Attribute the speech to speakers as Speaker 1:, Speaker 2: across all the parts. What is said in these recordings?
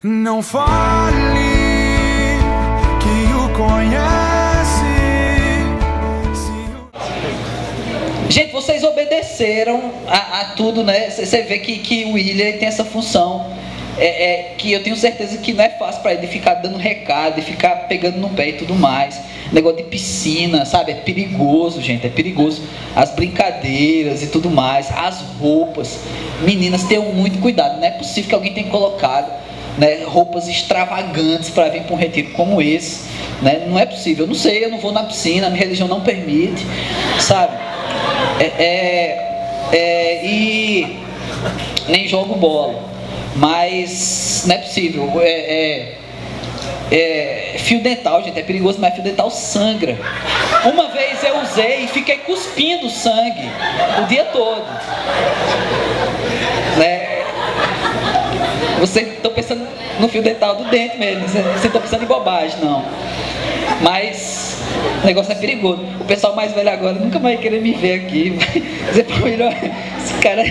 Speaker 1: Não fale que o conhece.
Speaker 2: Gente, vocês obedeceram a tudo, né? Você vê que o William tem essa função, que eu tenho certeza que não é fácil para ele ficar dando recado, de ficar pegando no pé e tudo mais. Negócio de piscina, sabe? É perigoso, gente, é perigoso. As brincadeiras e tudo mais, as roupas. Meninas, tenham muito cuidado. Não é possível que alguém tenha colocado, né, roupas extravagantes para vir para um retiro como esse, né? Não é possível. Eu não sei, eu não vou na piscina, a minha religião não permite, sabe? E nem jogo bola, mas não é possível. Fio dental, gente, é perigoso, mas fio dental sangra. Uma vez eu usei e fiquei cuspindo sangue o dia todo, né? Vocês estão pensando no fio dental do dente mesmo, vocês estão pensando em bobagem, não. Mas o negócio é perigoso. O pessoal mais velho agora nunca vai querer me ver aqui. Vai dizer pra ele, esse cara...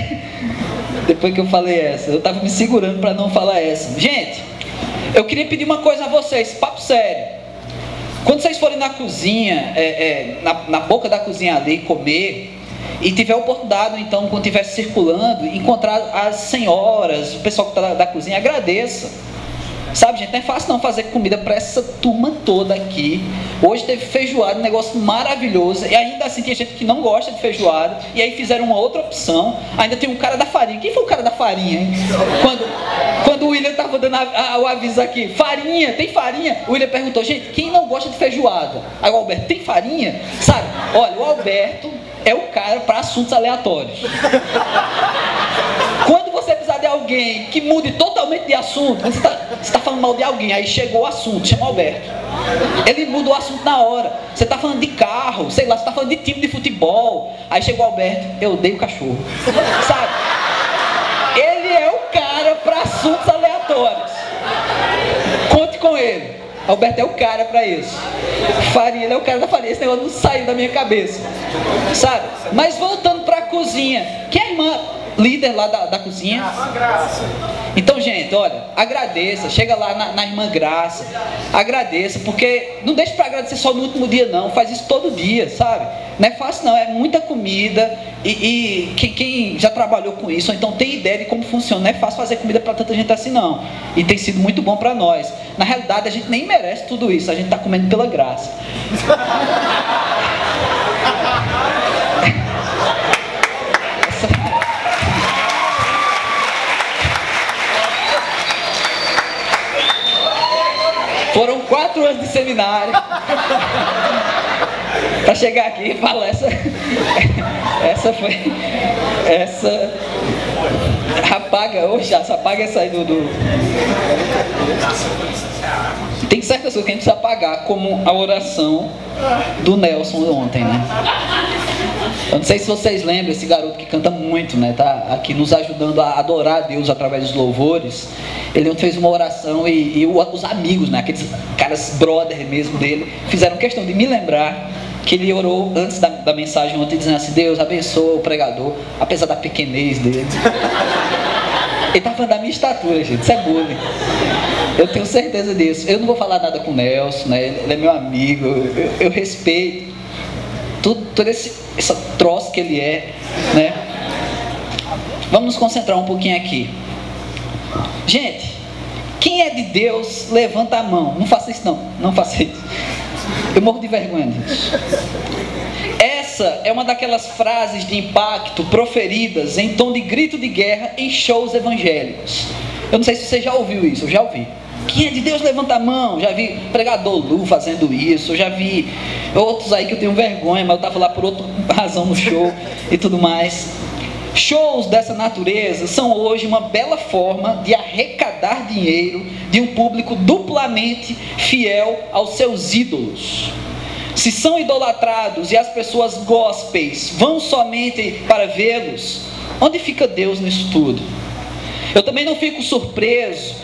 Speaker 2: Depois que eu falei essa, eu estava me segurando para não falar essa. Gente, eu queria pedir uma coisa a vocês, papo sério. Quando vocês forem na cozinha, na boca da cozinha ali, comer, e tiver a oportunidade, então, quando estiver circulando, encontrar as senhoras, o pessoal que está da cozinha, agradeça. Sabe, gente, não é fácil não fazer comida para essa turma toda aqui. Hoje teve feijoada, um negócio maravilhoso. E ainda assim tem gente que não gosta de feijoada. E aí fizeram uma outra opção. Ainda tem um cara da farinha. Quem foi o cara da farinha, hein? Quando o William estava dando o aviso aqui, farinha, tem farinha? O William perguntou, gente, quem não gosta de feijoada? Aí o Alberto, tem farinha? Sabe, olha, o Alberto é o cara para assuntos aleatórios. Quando você precisar de alguém que mude totalmente de assunto, você está falando mal de alguém, aí chegou o assunto, chama o Alberto. Ele muda o assunto na hora. Você está falando de carro, sei lá, você está falando de time de futebol. Aí chegou o Alberto, eu odeio cachorro. Sabe? Ele é o cara para assuntos aleatórios. Conte com ele. Alberto é o cara para isso. Farinha, ele é o cara da farinha. Esse negócio não saiu da minha cabeça, sabe? Mas voltando para a cozinha, quem é a irmã líder lá da cozinha?
Speaker 1: Graça.
Speaker 2: Então, gente, olha, agradeça. Chega lá na irmã Graça, agradeça, porque não deixe para agradecer só no último dia, não. Faz isso todo dia, sabe? Não é fácil, não. É muita comida. E quem já trabalhou com isso, ou então tem ideia de como funciona, não é fácil fazer comida para tanta gente assim, não. E tem sido muito bom para nós. Na realidade, a gente nem merece tudo isso. A gente está comendo pela graça. Foram 4 anos de seminário para chegar aqui e falar apaga, apaga essa aí do... Tem certas coisas que a gente precisa apagar, como a oração do Nelson ontem, né? Eu não sei se vocês lembram, esse garoto que canta muito, né? Tá aqui nos ajudando a adorar a Deus através dos louvores. Ele fez uma oração e os amigos, né? Aqueles caras brother mesmo dele, fizeram questão de me lembrar que ele orou antes da mensagem ontem, dizendo assim, Deus abençoa o pregador, apesar da pequenez dele. Ele tá falando da minha estatura, gente, isso é bullying. Eu tenho certeza disso. Eu não vou falar nada com o Nelson, né? Ele é meu amigo, eu respeito todo esse troço que ele é, né? Vamos nos concentrar um pouquinho aqui. Gente, quem é de Deus, levanta a mão. Não faça isso não, não faça isso. Eu morro de vergonha disso. Essa é uma daquelas frases de impacto proferidas em tom de grito de guerra em shows evangélicos. Eu não sei se você já ouviu isso, eu já ouvi. Quem é de Deus, levanta a mão. Já vi pregador Lu fazendo isso. Eu já vi outros aí que eu tenho vergonha, mas eu estava lá por outra razão no show e tudo mais. Shows dessa natureza são hoje uma bela forma de arrecadar dinheiro de um público duplamente fiel aos seus ídolos. Se são idolatrados e as pessoas gospels vão somente para vê-los, onde fica Deus nisso tudo? Eu também não fico surpreso.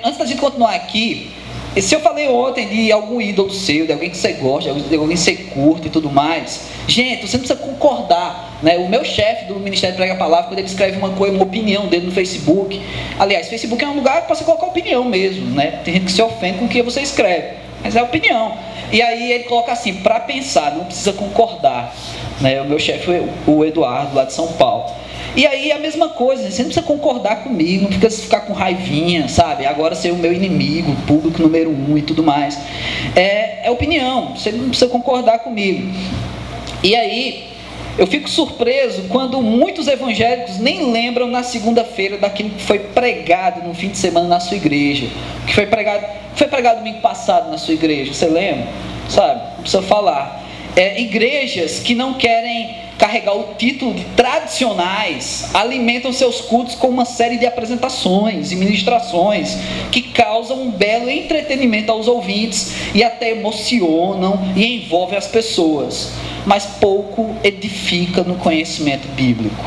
Speaker 2: Antes da gente continuar aqui, E se eu falei ontem de algum ídolo seu, de alguém que você gosta, de alguém que você curte e tudo mais, gente, você não precisa concordar, né? O meu chefe do Ministério Prega a Palavra, quando ele escreve uma coisa, uma opinião dele no Facebook, aliás, Facebook é um lugar para você colocar opinião mesmo, né? Tem gente que se ofende com o que você escreve, mas é opinião. E aí ele coloca assim, para pensar, não precisa concordar, né? O meu chefe é o Eduardo, lá de São Paulo. E aí a mesma coisa, você não precisa concordar comigo, não precisa ficar com raivinha, sabe? Agora ser o meu inimigo, público número 1 e tudo mais. É opinião, você não precisa concordar comigo. E aí, eu fico surpreso quando muitos evangélicos nem lembram na segunda-feira daquilo que foi pregado no fim de semana na sua igreja. Que foi pregado domingo passado na sua igreja, você lembra? Sabe? Não precisa falar. Igrejas que não querem carregar o título de tradicionais alimentam seus cultos com uma série de apresentações e ministrações que causam um belo entretenimento aos ouvintes e até emocionam e envolvem as pessoas, mas pouco edifica no conhecimento bíblico.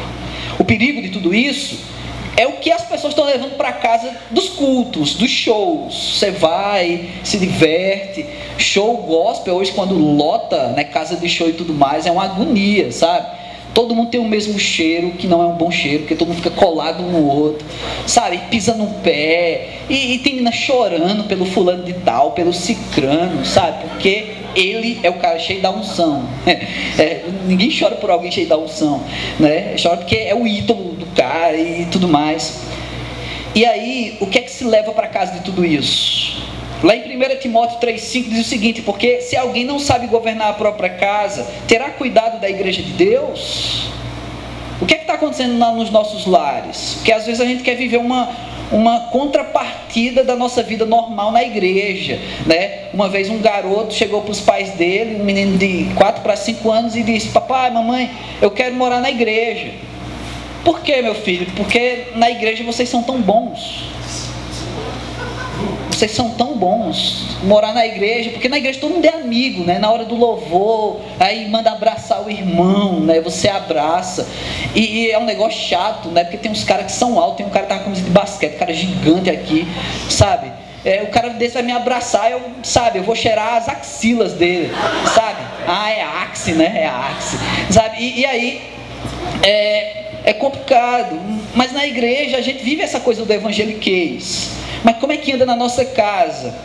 Speaker 2: O perigo de tudo isso é o que as pessoas estão levando para casa dos cultos, dos shows. Você vai, se diverte. Show gospel hoje, quando lota, né, casa de show e tudo mais, é uma agonia, sabe? Todo mundo tem o mesmo cheiro, que não é um bom cheiro, porque todo mundo fica colado um no outro, sabe? Pisa no pé, e tem menina chorando pelo fulano de tal, pelo cicrano, sabe? Porque ele é o cara cheio da unção. Ninguém chora por alguém cheio da unção, né? Chora porque é o ídolo do cara e tudo mais. E aí, o que é que se leva para casa de tudo isso? Lá em 1 Timóteo 3,5 diz o seguinte: porque se alguém não sabe governar a própria casa, terá cuidado da igreja de Deus? O que é que está acontecendo nos nossos lares? Porque às vezes a gente quer viver uma contrapartida da nossa vida normal na igreja, né? Uma vez um garoto chegou para os pais dele, um menino de 4 para 5 anos, e disse: papai, mamãe, eu quero morar na igreja. Por que, meu filho? Porque na igreja vocês são tão bons. Vocês são tão bons. Morar na igreja, porque na igreja todo mundo é amigo, né? Na hora do louvor, aí manda abraçar o irmão, né? Você abraça. E é um negócio chato, né? Porque tem uns caras que são altos, tem um cara que tá com camisa de basquete, um cara gigante aqui, sabe? O cara desse vai me abraçar, eu vou cheirar as axilas dele, sabe? É a axe, né? É a axe, sabe? E aí, é complicado. Mas na igreja a gente vive essa coisa do evangeliquez. Mas como é que anda na nossa casa?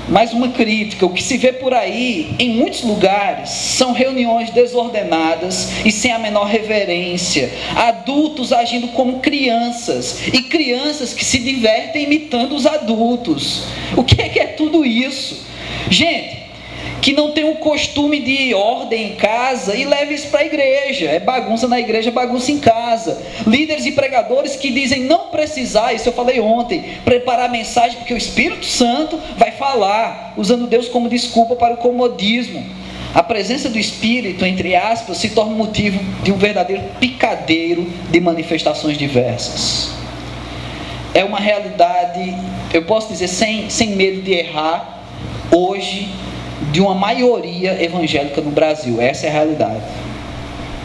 Speaker 2: Mais uma crítica: o que se vê por aí, em muitos lugares, são reuniões desordenadas e sem a menor reverência, adultos agindo como crianças, e crianças que se divertem imitando os adultos. O que é tudo isso? Gente que não tem o costume de ordem em casa e leva isso para a igreja. É bagunça na igreja, bagunça em casa. Líderes e pregadores que dizem não precisar, isso eu falei ontem, preparar a mensagem porque o Espírito Santo vai falar, usando Deus como desculpa para o comodismo. A presença do Espírito, entre aspas, se torna motivo de um verdadeiro picadeiro de manifestações diversas. É uma realidade, eu posso dizer sem medo de errar, hoje, de uma maioria evangélica no Brasil. Essa é a realidade,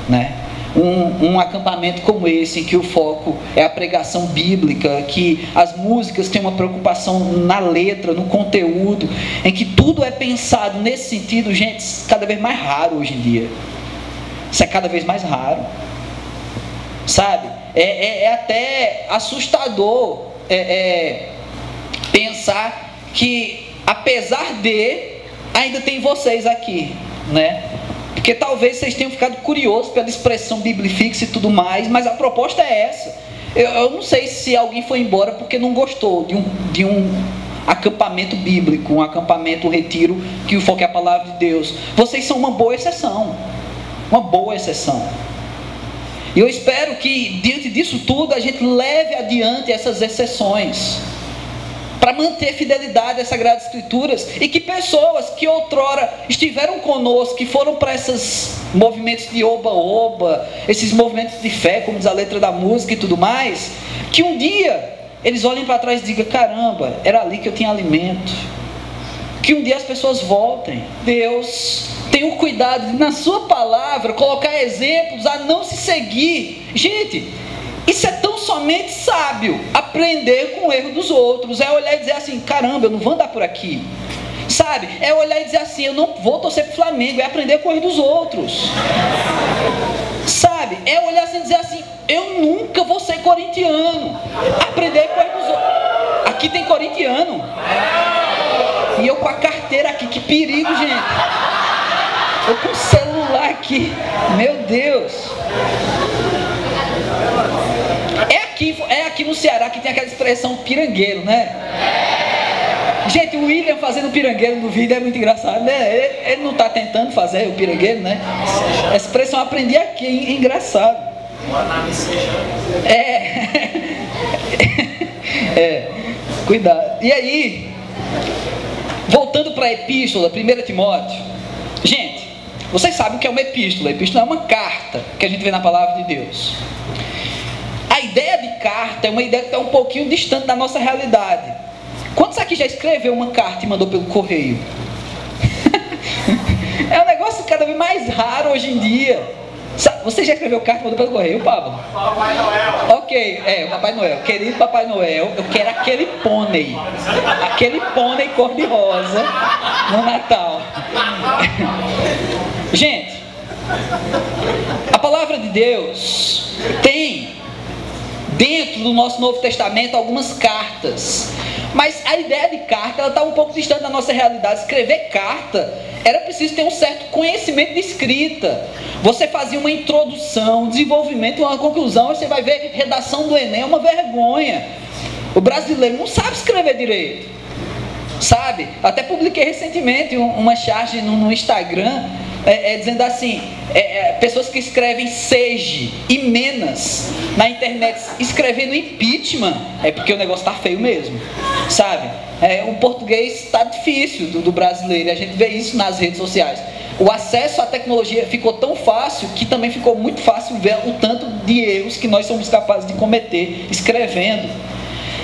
Speaker 2: né? Um acampamento como esse, em que o foco é a pregação bíblica, que as músicas têm uma preocupação na letra, no conteúdo, em que tudo é pensado nesse sentido, gente, cada vez mais raro hoje em dia. Isso é cada vez mais raro, sabe? É até assustador pensar que, apesar de, ainda tem vocês aqui, né? Porque talvez vocês tenham ficado curiosos pela expressão biblifixa e tudo mais, mas a proposta é essa. Eu não sei se alguém foi embora porque não gostou de um acampamento bíblico, um acampamento, um retiro que o foco é a palavra de Deus. Vocês são uma boa exceção, uma boa exceção. E eu espero que diante disso tudo a gente leve adiante essas exceções, para manter fidelidade às Sagradas Escrituras, e que pessoas que outrora estiveram conosco, que foram para esses movimentos de oba-oba, esses movimentos de fé, como diz a letra da música e tudo mais, que um dia eles olhem para trás e digam: caramba, era ali que eu tinha alimento. Que um dia as pessoas voltem. Deus tem o cuidado de, na sua palavra, colocar exemplos a não se seguir. Gente, isso é tão somente sábio aprender com o erro dos outros. É olhar e dizer assim, caramba, eu não vou andar por aqui. Sabe? É olhar e dizer assim, eu não vou torcer pro Flamengo. É aprender com o erro dos outros. Sabe? É olhar assim e dizer assim, eu nunca vou ser corintiano. Aprender com o erro dos outros. Aqui tem corintiano. E eu com a carteira aqui, que perigo, gente. Eu com o celular aqui. Meu Deus. É aqui no Ceará que tem aquela expressão pirangueiro, né? Gente, o William fazendo pirangueiro no vídeo é muito engraçado, né? Ele não está tentando fazer o pirangueiro, né? Essa expressão eu aprendi aqui, é engraçado. Cuidado. E aí, voltando para a epístola, 1 Timóteo. Gente, vocês sabem o que é uma epístola. A epístola é uma carta que a gente vê na palavra de Deus. A ideia de carta é uma ideia que está um pouquinho distante da nossa realidade. Quantos aqui já escreveu uma carta e mandou pelo correio? É um negócio cada vez mais raro hoje em dia. Você já escreveu carta e mandou pelo correio, Pablo? Papai Noel. Ok, o Papai Noel. Querido Papai Noel, eu quero aquele pônei. Aquele pônei cor-de-rosa no Natal. Gente, a palavra de Deus tem dentro do nosso Novo Testamento algumas cartas. Mas a ideia de carta, ela está um pouco distante da nossa realidade. Escrever carta, era preciso ter um certo conhecimento de escrita. Você fazia uma introdução, um desenvolvimento, uma conclusão, você vai ver redação do Enem, é uma vergonha. O brasileiro não sabe escrever direito. Sabe? Até publiquei recentemente uma charge no Instagram, dizendo assim, pessoas que escrevem sege e menas na internet, escrevendo impeachment, é porque o negócio está feio mesmo, sabe? O português está difícil do brasileiro, a gente vê isso nas redes sociais. O acesso à tecnologia ficou tão fácil que também ficou muito fácil ver o tanto de erros que nós somos capazes de cometer escrevendo.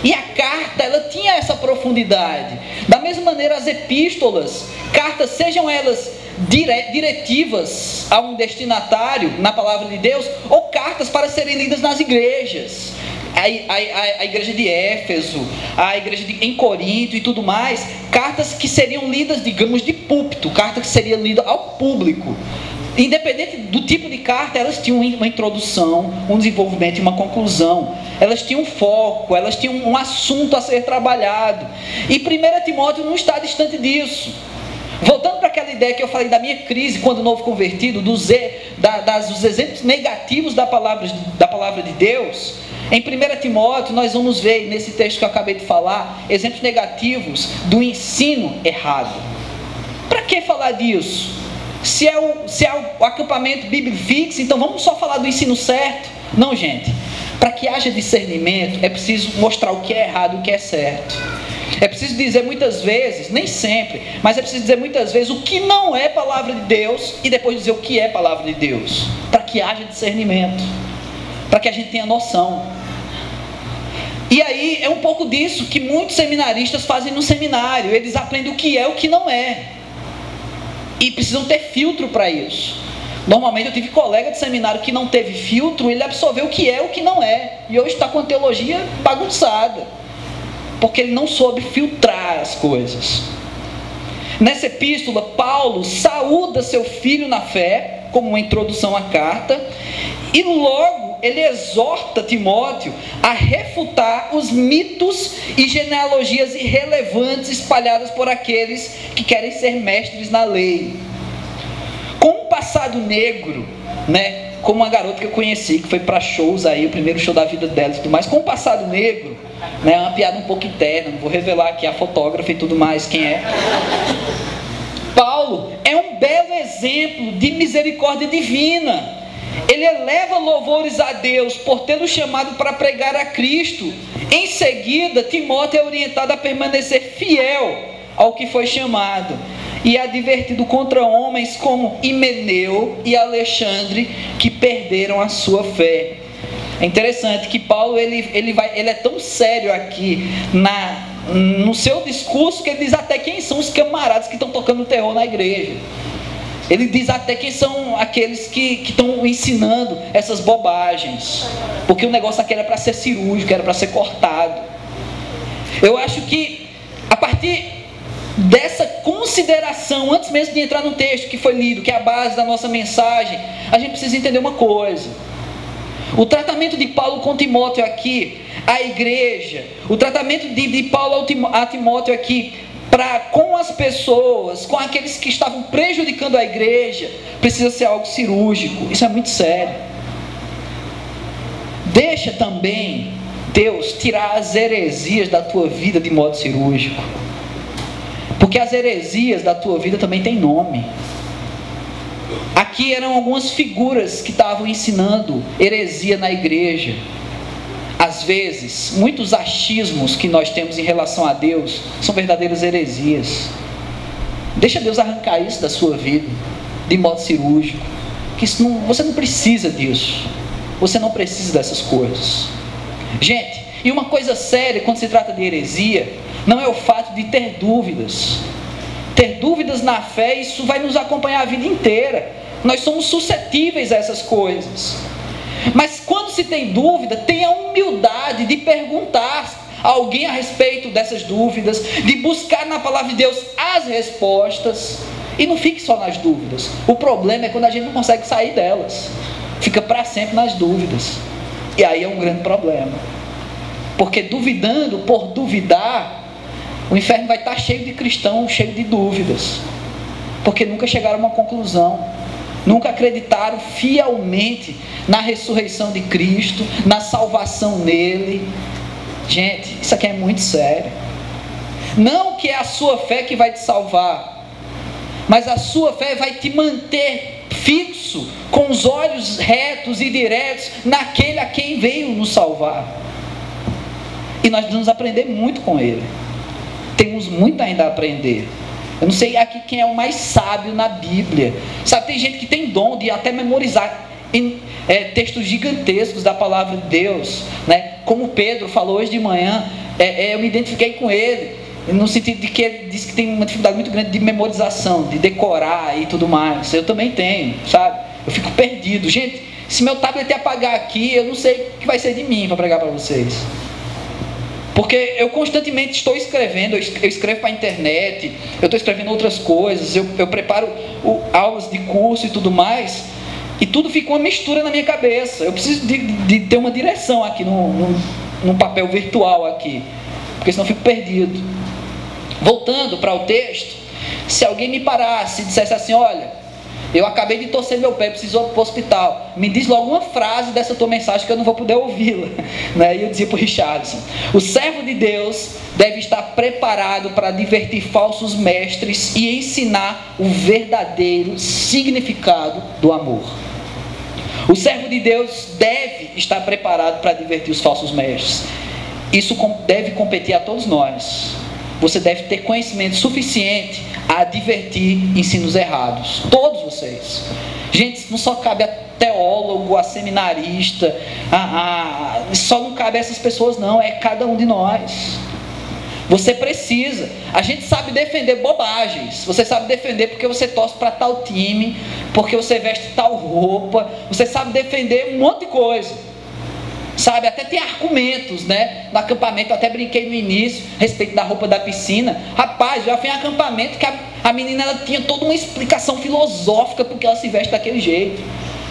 Speaker 2: E a carta, ela tinha essa profundidade. Da mesma maneira, as epístolas, cartas, sejam elas diretivas a um destinatário na palavra de Deus, ou cartas para serem lidas nas igrejas. A igreja de Éfeso, a igreja em Corinto e tudo mais, cartas que seriam lidas, digamos, de púlpito, cartas que seriam lidas ao público. Independente do tipo de carta, elas tinham uma introdução, um desenvolvimento e uma conclusão. Elas tinham um foco, elas tinham um assunto a ser trabalhado. E 1 Timóteo não está distante disso. Voltando para aquela ideia que eu falei da minha crise quando novo convertido, dos exemplos negativos da palavra de Deus, em 1 Timóteo nós vamos ver, nesse texto que eu acabei de falar, exemplos negativos do ensino errado. Para que falar disso? Se é o acampamento Bíblia Fix, então vamos só falar do ensino certo? Não, gente. Para que haja discernimento, é preciso mostrar o que é errado e o que é certo. É preciso dizer muitas vezes, nem sempre, mas é preciso dizer muitas vezes o que não é palavra de Deus e depois dizer o que é palavra de Deus. Para que haja discernimento. Para que a gente tenha noção. E aí é um pouco disso que muitos seminaristas fazem no seminário. Eles aprendem o que é e o que não é. E precisam ter filtro para isso. Normalmente eu tive colega de seminário que não teve filtro, ele absorveu o que é e o que não é. E hoje está com a teologia bagunçada. Porque ele não soube filtrar as coisas. Nessa epístola, Paulo saúda seu filho na fé, como uma introdução à carta, e logo ele exorta Timóteo a refutar os mitos e genealogias irrelevantes espalhadas por aqueles que querem ser mestres na lei. Com um passado negro, né, como uma garota que eu conheci, que foi para shows aí, o primeiro show da vida dela e tudo mais, com um passado negro, né, uma piada um pouco interna, não vou revelar aqui a fotógrafa e tudo mais, quem é. Paulo é um belo exemplo de misericórdia divina. Ele eleva louvores a Deus por tê-lo chamado para pregar a Cristo. Em seguida, Timóteo é orientado a permanecer fiel ao que foi chamado e é advertido contra homens como Himeneu e Alexandre, que perderam a sua fé. É interessante que Paulo ele é tão sério aqui no seu discurso que ele diz até quem são os camaradas que estão tocando terror na igreja. Ele diz até quem são aqueles que estão ensinando essas bobagens, porque o negócio aqui era para ser cirúrgico, era para ser cortado. Eu acho que a partir dessa consideração, antes mesmo de entrar no texto que foi lido, que é a base da nossa mensagem, a gente precisa entender uma coisa. O tratamento de Paulo com Timóteo aqui, a igreja, o tratamento de Paulo a Timóteo aqui, com as pessoas, com aqueles que estavam prejudicando a igreja, precisa ser algo cirúrgico. Isso é muito sério. Deixa também Deus tirar as heresias da tua vida de modo cirúrgico, porque as heresias da tua vida também têm nome. Aqui eram algumas figuras que estavam ensinando heresia na igreja. Às vezes, muitos achismos que nós temos em relação a Deus são verdadeiras heresias. Deixa Deus arrancar isso da sua vida de modo cirúrgico, que você não precisa disso. Você não precisa dessas coisas. Gente, e uma coisa séria quando se trata de heresia não é o fato de ter dúvidas. Ter dúvidas na fé, isso vai nos acompanhar a vida inteira. Nós somos suscetíveis a essas coisas. Mas quando se tem dúvida, tenha a humildade de perguntar a alguém a respeito dessas dúvidas, de buscar na palavra de Deus as respostas, e não fique só nas dúvidas. O problema é quando a gente não consegue sair delas, fica para sempre nas dúvidas, e aí é um grande problema, porque duvidando por duvidar, o inferno vai estar cheio de cristãos, cheio de dúvidas, porque nunca chegaram a uma conclusão, nunca acreditaram fielmente na ressurreição de Cristo, na salvação nele. Gente, isso aqui é muito sério. Não que é a sua fé que vai te salvar, mas a sua fé vai te manter fixo, com os olhos retos e diretos naquele a quem veio nos salvar. E nós vamos aprender muito com ele. Temos muito ainda a aprender. Eu não sei aqui quem é o mais sábio na Bíblia. Sabe, tem gente que tem dom de até memorizar textos gigantescos da palavra de Deus, né? Como Pedro falou hoje de manhã, eu me identifiquei com ele, no sentido de que ele disse que tem uma dificuldade muito grande de memorização, de decorar e tudo mais. Eu também tenho, sabe? Eu fico perdido. Gente, se meu tablet apagar aqui, eu não sei o que vai ser de mim para pregar para vocês. Porque eu constantemente estou escrevendo, eu escrevo para a internet, eu estou escrevendo outras coisas, eu preparo aulas de curso e tudo mais, e tudo fica uma mistura na minha cabeça. Eu preciso de ter uma direção aqui, num papel virtual aqui, porque senão eu fico perdido. Voltando para o texto, se alguém me parasse e dissesse assim: olha, eu acabei de torcer meu pé, preciso ir para o hospital, me diz logo uma frase dessa tua mensagem que eu não vou poder ouvi-la, né? E eu dizia para o Richardson: o servo de Deus deve estar preparado para advertir falsos mestres e ensinar o verdadeiro significado do amor. O servo de Deus deve estar preparado para advertir os falsos mestres. Isso deve competir a todos nós. Você deve ter conhecimento suficiente a advertir ensinos errados. Todos vocês. Gente, não só cabe a teólogo, a seminarista, só não cabe a essas pessoas não, é cada um de nós. Você precisa. A gente sabe defender bobagens. Você sabe defender porque você torce para tal time, porque você veste tal roupa. Você sabe defender um monte de coisa. Sabe, até tem argumentos, né? No acampamento, eu até brinquei no início a respeito da roupa da piscina. Rapaz, já foi em acampamento que a menina, ela tinha toda uma explicação filosófica porque ela se veste daquele jeito,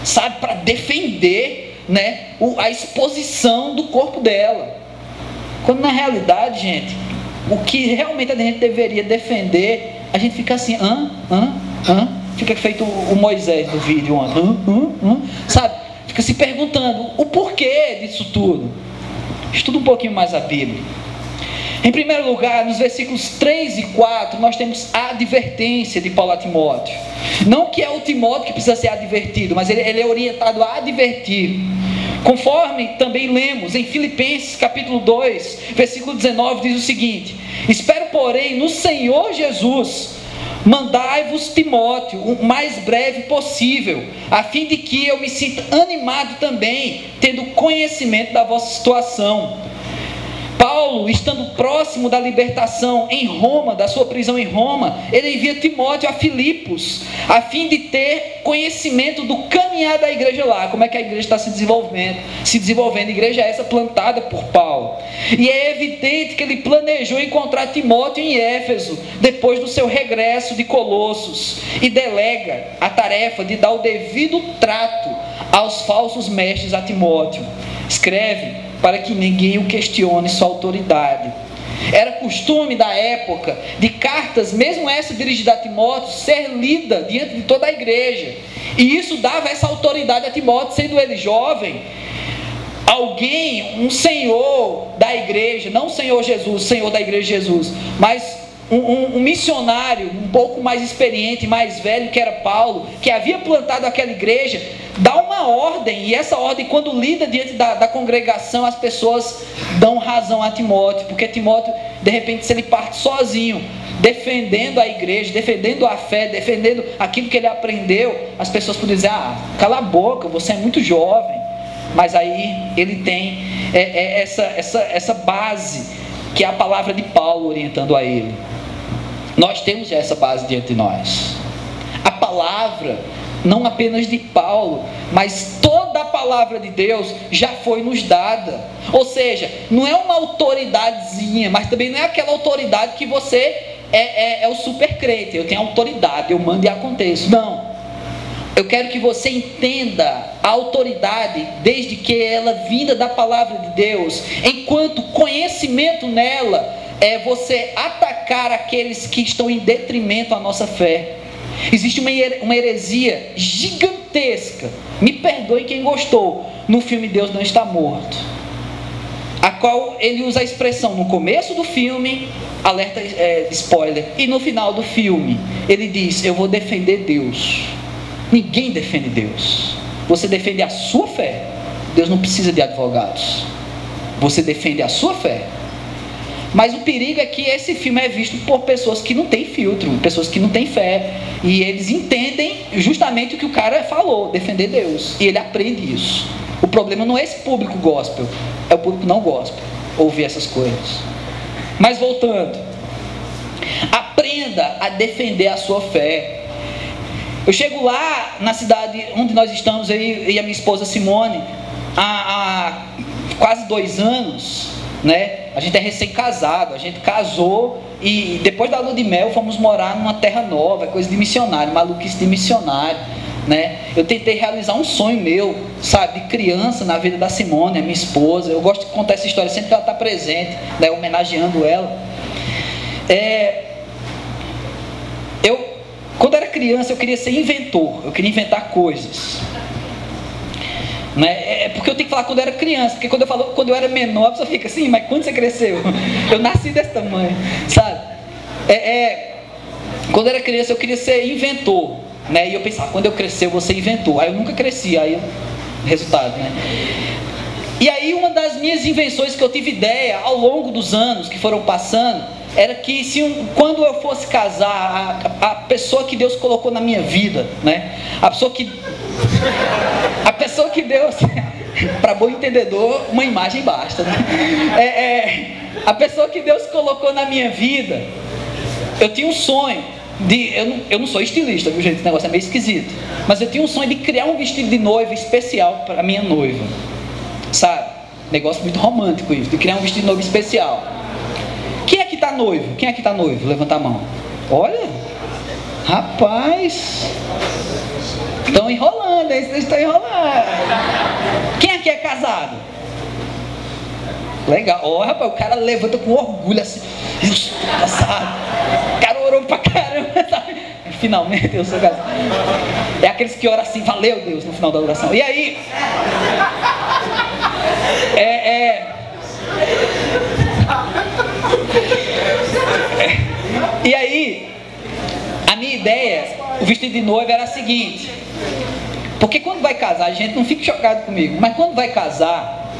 Speaker 2: sabe, para defender, né, a exposição do corpo dela. Quando na realidade, gente, o que realmente a gente deveria defender, a gente fica assim, fica feito o Moisés do vídeo ontem, sabe? Fica se perguntando o porquê disso tudo. Estuda um pouquinho mais a Bíblia. Em primeiro lugar, nos versículos 3 e 4, nós temos a advertência de Paulo a Timóteo. Não que é o Timóteo que precisa ser advertido, mas ele é orientado a advertir. Conforme também lemos em Filipenses capítulo 2, versículo 19, diz o seguinte: espero, porém, no Senhor Jesus, mandai-vos Timóteo o mais breve possível, a fim de que eu me sinta animado também, tendo conhecimento da vossa situação. Paulo, estando próximo da libertação em Roma, da sua prisão em Roma, ele envia Timóteo a Filipos, a fim de ter conhecimento do caminhar da igreja lá, como é que a igreja está se desenvolvendo. A igreja é essa plantada por Paulo. E é evidente que ele planejou encontrar Timóteo em Éfeso, depois do seu regresso de Colossos, e delega a tarefa de dar o devido trato aos falsos mestres a Timóteo. Escreve para que ninguém o questione sua autoridade. Era costume da época de cartas, mesmo essa dirigida a Timóteo, ser lida diante de toda a igreja. E isso dava essa autoridade a Timóteo, sendo ele jovem, alguém, um senhor da igreja, não o Senhor Jesus, o Senhor da igreja Jesus, mas um missionário um pouco mais experiente, mais velho, que era Paulo, que havia plantado aquela igreja, dá uma ordem, e essa ordem, quando lida diante da congregação, as pessoas dão razão a Timóteo, porque Timóteo, de repente, se ele parte sozinho, defendendo a igreja, defendendo a fé, defendendo aquilo que ele aprendeu, as pessoas podem dizer: cala a boca, você é muito jovem. Mas aí ele tem essa base, que é a palavra de Paulo orientando a ele. Nós temos essa base diante de nós. A palavra, não apenas de Paulo, mas toda a palavra de Deus já foi nos dada. Ou seja, não é uma autoridadezinha, mas também não é aquela autoridade que você é o super crente. Eu tenho autoridade, eu mando e aconteço. Não. Eu quero que você entenda a autoridade, desde que ela vinda da palavra de Deus, enquanto conhecimento nela é você atacar aqueles que estão em detrimento à nossa fé. Existe uma heresia gigantesca, me perdoe quem gostou, no filme Deus Não Está Morto, a qual ele usa a expressão no começo do filme, alerta spoiler, e no final do filme ele diz: eu vou defender Deus. Ninguém defende Deus. Você defende a sua fé. Deus não precisa de advogados. Você defende a sua fé. Mas o perigo é que esse filme é visto por pessoas que não têm filtro, pessoas que não têm fé, e eles entendem justamente o que o cara falou, defender Deus, e ele aprende isso. O problema não é esse público gospel, é o público não gospel ouvir essas coisas. Mas voltando, aprenda a defender a sua fé. Eu chego lá na cidade onde nós estamos, eu e a minha esposa Simone, há quase 2 anos, né? A gente é recém-casado, a gente casou e depois da lua de mel fomos morar numa terra nova, coisa de missionário, maluquice de missionário, né? Eu tentei realizar um sonho meu, sabe, de criança na vida da Simone, a minha esposa. Eu gosto de contar essa história sempre que ela está presente, né? Homenageando ela. Quando eu era criança, eu queria ser inventor, eu queria inventar coisas, né? Porque eu tenho que falar quando eu era criança, porque quando eu falo quando eu era menor, a pessoa fica assim: mas quando você cresceu? Eu nasci desse tamanho, sabe? Quando eu era criança, eu queria ser inventor, né? E eu pensava: quando eu crescer, eu vou ser inventor. Aí eu nunca cresci, aí resultado, né? E aí uma das minhas invenções que eu tive ideia ao longo dos anos que foram passando era que quando eu fosse casar, a pessoa que Deus colocou na minha vida, né? A pessoa que Deus, para bom entendedor, uma imagem basta, né? A pessoa que Deus colocou na minha vida, eu tinha um sonho eu não sou estilista, viu, gente? Esse negócio é meio esquisito, mas eu tinha um sonho de criar um vestido de noiva especial para minha noiva, sabe? Negócio muito romântico isso, de criar um vestido de noiva especial. Quem é que está noivo? Quem é que está noivo? Levanta a mão. Olha, rapaz, estão enrolando, vocês estão enrolando. Quem aqui é casado? Legal. Ó, rapaz, o cara levanta com orgulho assim: eu sou casado. O cara orou pra caramba, sabe? Finalmente eu sou casado. É aqueles que oram assim: valeu Deus, no final da oração. E aí, e aí, a minha ideia, o vestido de noiva era a seguinte: porque quando vai casar, a gente não fica chocado comigo, mas quando vai casar,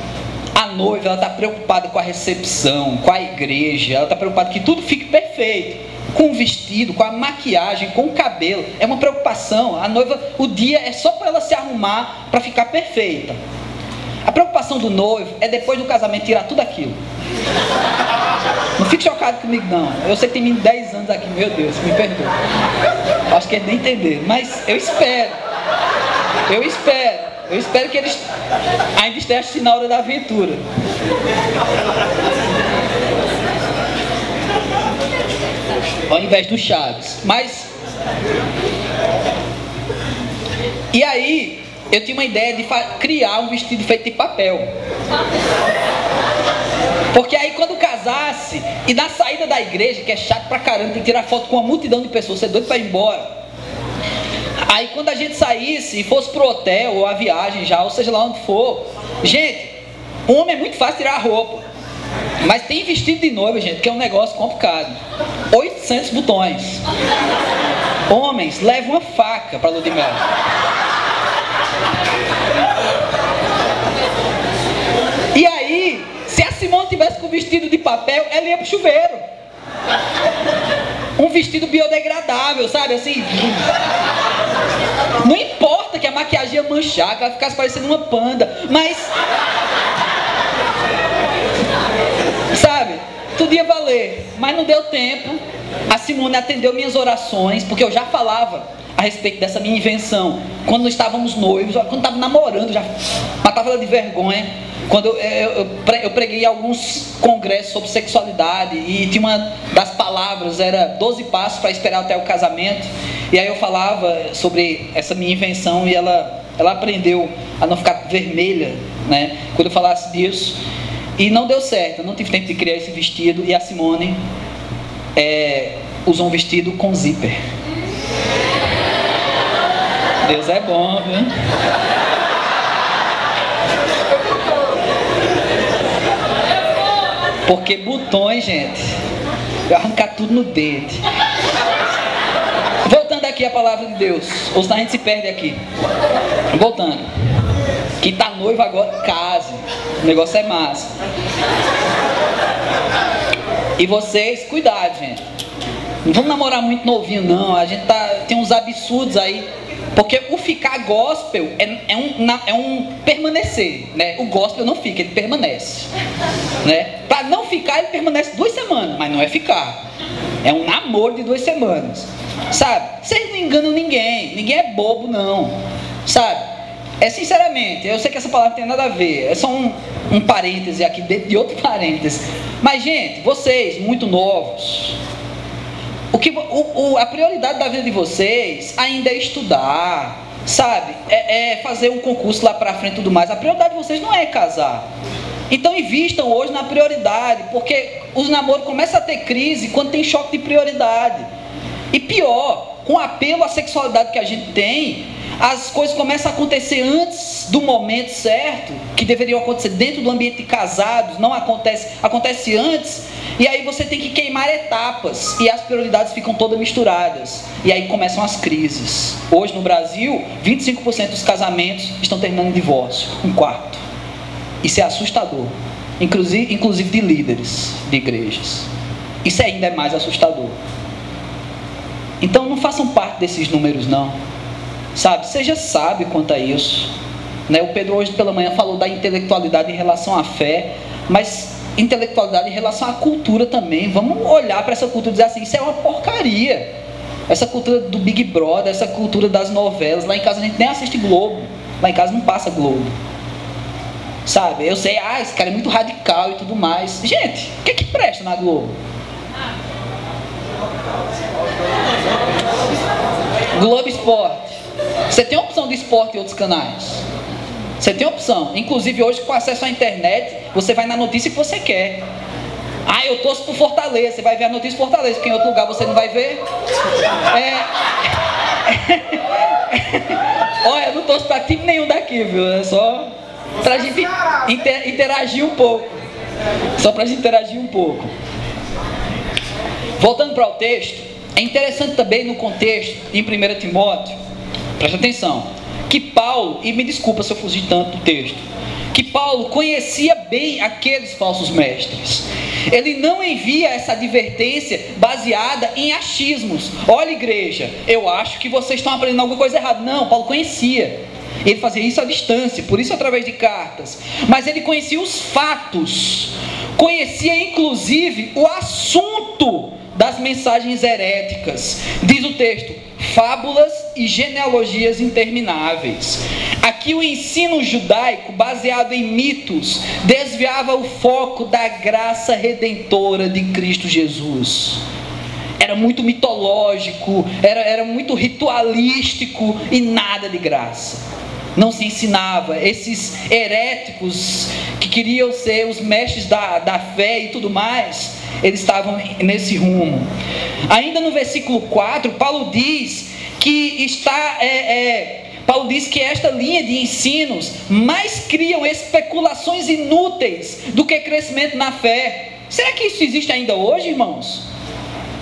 Speaker 2: a noiva, ela está preocupada com a recepção, com a igreja, ela está preocupada que tudo fique perfeito, com o vestido, com a maquiagem, com o cabelo. É uma preocupação. A noiva, o dia é só para ela se arrumar para ficar perfeita. A preocupação do noivo é depois do casamento tirar tudo aquilo. Não fique chocado comigo não. Eu sei que tem menino de 10 anos aqui, meu Deus, me perdoa. Acho que eles nem entenderam, mas eu espero que eles ainda estejam assistindo na hora da aventura. Ao invés do Chaves. Mas e aí eu tinha uma ideia de criar um vestido feito de papel. Porque aí quando casasse, e na saída da igreja, que é chato pra caramba, tem que tirar foto com uma multidão de pessoas, você é doido pra ir embora. Aí quando a gente saísse e fosse pro hotel, ou a viagem já, ou seja lá onde for, gente, o homem é muito fácil tirar a roupa. Mas tem vestido de noiva, gente, que é um negócio complicado. 800 botões. Homens, leva uma faca pra lua de mel. E aí, se a Simone tivesse com vestido de papel, ela ia pro chuveiro. Um vestido biodegradável, sabe, assim. Não importa que a maquiagem ia manchar, que ela ficasse parecendo uma panda, mas... sabe, tudo ia valer. Mas não deu tempo. A Simone atendeu minhas orações, porque eu já falava a respeito dessa minha invenção quando nós estávamos noivos, quando estava namorando, já matava ela de vergonha. Quando eu preguei alguns congressos sobre sexualidade, e tinha uma das palavras, era 12 passos para esperar até o casamento. E aí eu falava sobre essa minha invenção, e ela aprendeu a não ficar vermelha, né, quando eu falasse disso. E não deu certo, eu não tive tempo de criar esse vestido. E a Simone usou um vestido com zíper. Deus é bom, viu? Porque botões, gente, eu arrancar tudo no dedo. Voltando aqui à palavra de Deus, ou senão a gente se perde aqui. Voltando. Quem tá noivo agora, case. O negócio é massa. E vocês, cuidado, gente. Não vamos namorar muito novinho, não. A gente tem uns absurdos aí. Porque o ficar gospel é um permanecer, né? O gospel não fica, ele permanece, né? Para não ficar, ele permanece 2 semanas, mas não é ficar. É um namoro de 2 semanas, sabe? Vocês não enganam ninguém é bobo não, sabe? Sinceramente, eu sei que essa palavra não tem nada a ver, é só um parêntese aqui dentro de outro parêntese. Mas gente, vocês muito novos, a prioridade da vida de vocês ainda é estudar, sabe? É fazer um concurso lá pra frente e tudo mais. A prioridade de vocês não é casar. Então invistam hoje na prioridade, porque os namoros começam a ter crise quando tem choque de prioridade. E pior, com o apelo à sexualidade que a gente tem, as coisas começam a acontecer antes do momento certo, que deveriam acontecer dentro do ambiente de casados, não acontece antes, e aí você tem que queimar etapas, e as prioridades ficam todas misturadas, e aí começam as crises. Hoje no Brasil, 25% dos casamentos estão terminando em divórcio, 1/4. Isso é assustador, inclusive de líderes de igrejas. Isso ainda é mais assustador. Então não façam parte desses números não, sabe? Seja sábio quanto a isso, né? O Pedro hoje pela manhã falou da intelectualidade em relação à fé, mas intelectualidade em relação à cultura também. Vamos olhar para essa cultura e dizer assim, isso é uma porcaria. Essa cultura do Big Brother, essa cultura das novelas. Lá em casa a gente nem assiste Globo, lá em casa não passa Globo, sabe? Eu sei, esse cara é muito radical e tudo mais. Gente, o que é que presta na Globo? Globo Esporte. Você tem opção de esporte em outros canais. Você tem opção. Inclusive hoje com acesso à internet, você vai na notícia que você quer. Eu torço pro Fortaleza. Você vai ver a notícia do Fortaleza, porque em outro lugar você não vai ver. Olha, eu não torço pra time nenhum daqui, viu? É só pra gente interagir um pouco. Só pra gente interagir um pouco. Voltando para o texto, é interessante também no contexto, em 1 Timóteo, presta atenção, que Paulo, e me desculpa se eu fugir tanto do texto, que Paulo conhecia bem aqueles falsos mestres. Ele não envia essa advertência baseada em achismos. Olha igreja, eu acho que vocês estão aprendendo alguma coisa errada. Não, Paulo conhecia. Ele fazia isso à distância, por isso através de cartas. Mas ele conhecia os fatos, conhecia inclusive o assunto das mensagens heréticas. Diz o texto: fábulas e genealogias intermináveis. Aqui o ensino judaico, baseado em mitos, desviava o foco da graça redentora de Cristo Jesus. Era muito mitológico, era muito ritualístico e nada de graça. Não se ensinava. Esses heréticos que queriam ser os mestres da fé e tudo mais, eles estavam nesse rumo. Ainda no versículo 4, Paulo diz que Paulo diz que esta linha de ensinos mais criam especulações inúteis do que crescimento na fé. Será que isso existe ainda hoje, irmãos?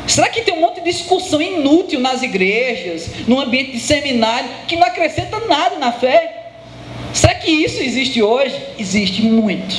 Speaker 2: Será que tem um monte de discussão inútil nas igrejas, no ambiente de seminário, que não acrescenta nada na fé? Será que isso existe hoje? Existe muito.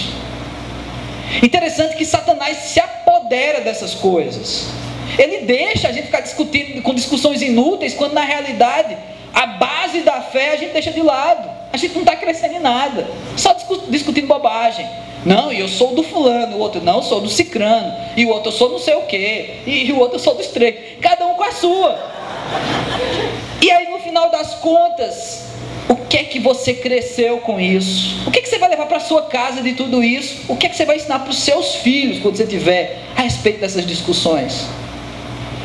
Speaker 2: Interessante que Satanás se apodera dessas coisas. Ele deixa a gente ficar discutindo com discussões inúteis, quando na realidade a base da fé a gente deixa de lado. A gente não está crescendo em nada, só discutindo bobagem. Não, e eu sou do fulano, o outro não, eu sou do cicrano, e o outro eu sou não sei o quê, e o outro eu sou dos três, cada um com a sua. E aí no final das contas, o que é que você cresceu com isso? O que é que você vai levar para a sua casa de tudo isso? O que é que você vai ensinar para os seus filhos quando você tiver a respeito dessas discussões?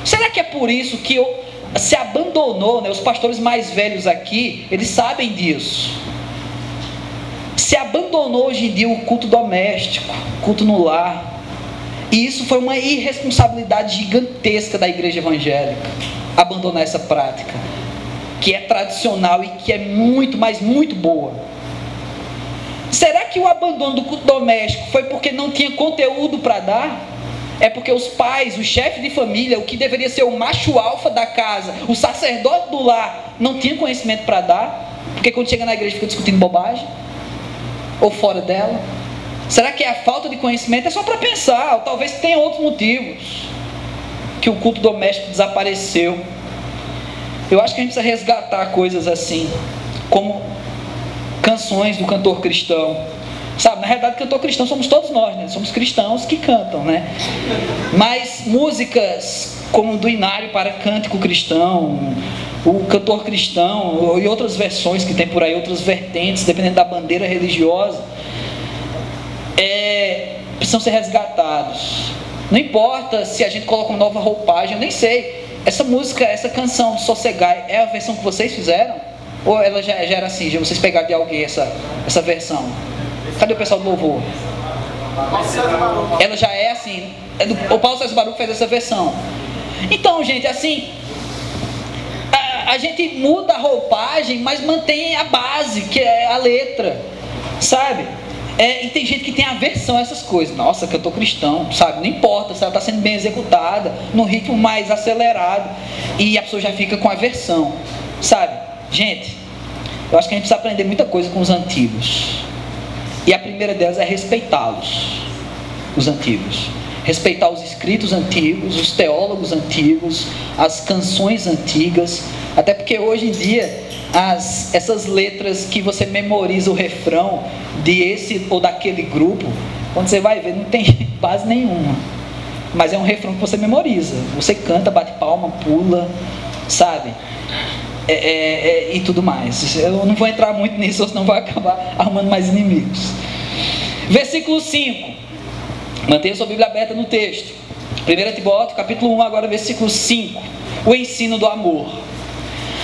Speaker 2: Será que é por isso que se abandonou, né? Os pastores mais velhos aqui, eles sabem disso. Se abandonou hoje em dia o culto doméstico, culto no lar. E isso foi uma irresponsabilidade gigantesca da igreja evangélica, abandonar essa prática, que é tradicional e que é muito, mas muito boa. Será que o abandono do culto doméstico foi porque não tinha conteúdo para dar? É porque os pais, o chefe de família, o que deveria ser o macho alfa da casa, o sacerdote do lar, não tinha conhecimento para dar? Porque quando chega na igreja fica discutindo bobagem? Ou fora dela? Será que é a falta de conhecimento? É só para pensar, ou talvez tenha outros motivos que o culto doméstico desapareceu. Eu acho que a gente precisa resgatar coisas assim, como canções do cantor cristão. Sabe, na realidade, cantor cristão somos todos nós, né? Somos cristãos que cantam, né? Mas músicas como do Inário para Cântico Cristão, o cantor cristão e outras versões que tem por aí, outras vertentes, dependendo da bandeira religiosa, precisam ser resgatados. Não importa se a gente coloca uma nova roupagem, eu nem sei. Essa música, essa canção do Sossegai, é a versão que vocês fizeram? Ou ela já era assim, já vocês pegaram de alguém essa versão? Cadê o pessoal do louvor? Ela já é assim. O Paulo César Baruch fez essa versão. Então, gente, assim, a gente muda a roupagem, mas mantém a base, que é a letra, sabe? E tem gente que tem aversão a essas coisas. Nossa, que eu tô cristão, sabe? Não importa se ela está sendo bem executada, no ritmo mais acelerado, e a pessoa já fica com aversão, sabe? Gente, eu acho que a gente precisa aprender muita coisa com os antigos. E a primeira delas é respeitá-los, os antigos. Respeitar os escritos antigos, os teólogos antigos, as canções antigas. Até porque hoje em dia, essas letras que você memoriza o refrão de esse ou daquele grupo, quando você vai ver, não tem base nenhuma. Mas é um refrão que você memoriza. Você canta, bate palma, pula, sabe? E tudo mais. Eu não vou entrar muito nisso, senão vai acabar arrumando mais inimigos. Versículo 5. Mantenha sua Bíblia aberta no texto. 1 Timóteo, capítulo 1, agora versículo 5. O ensino do amor.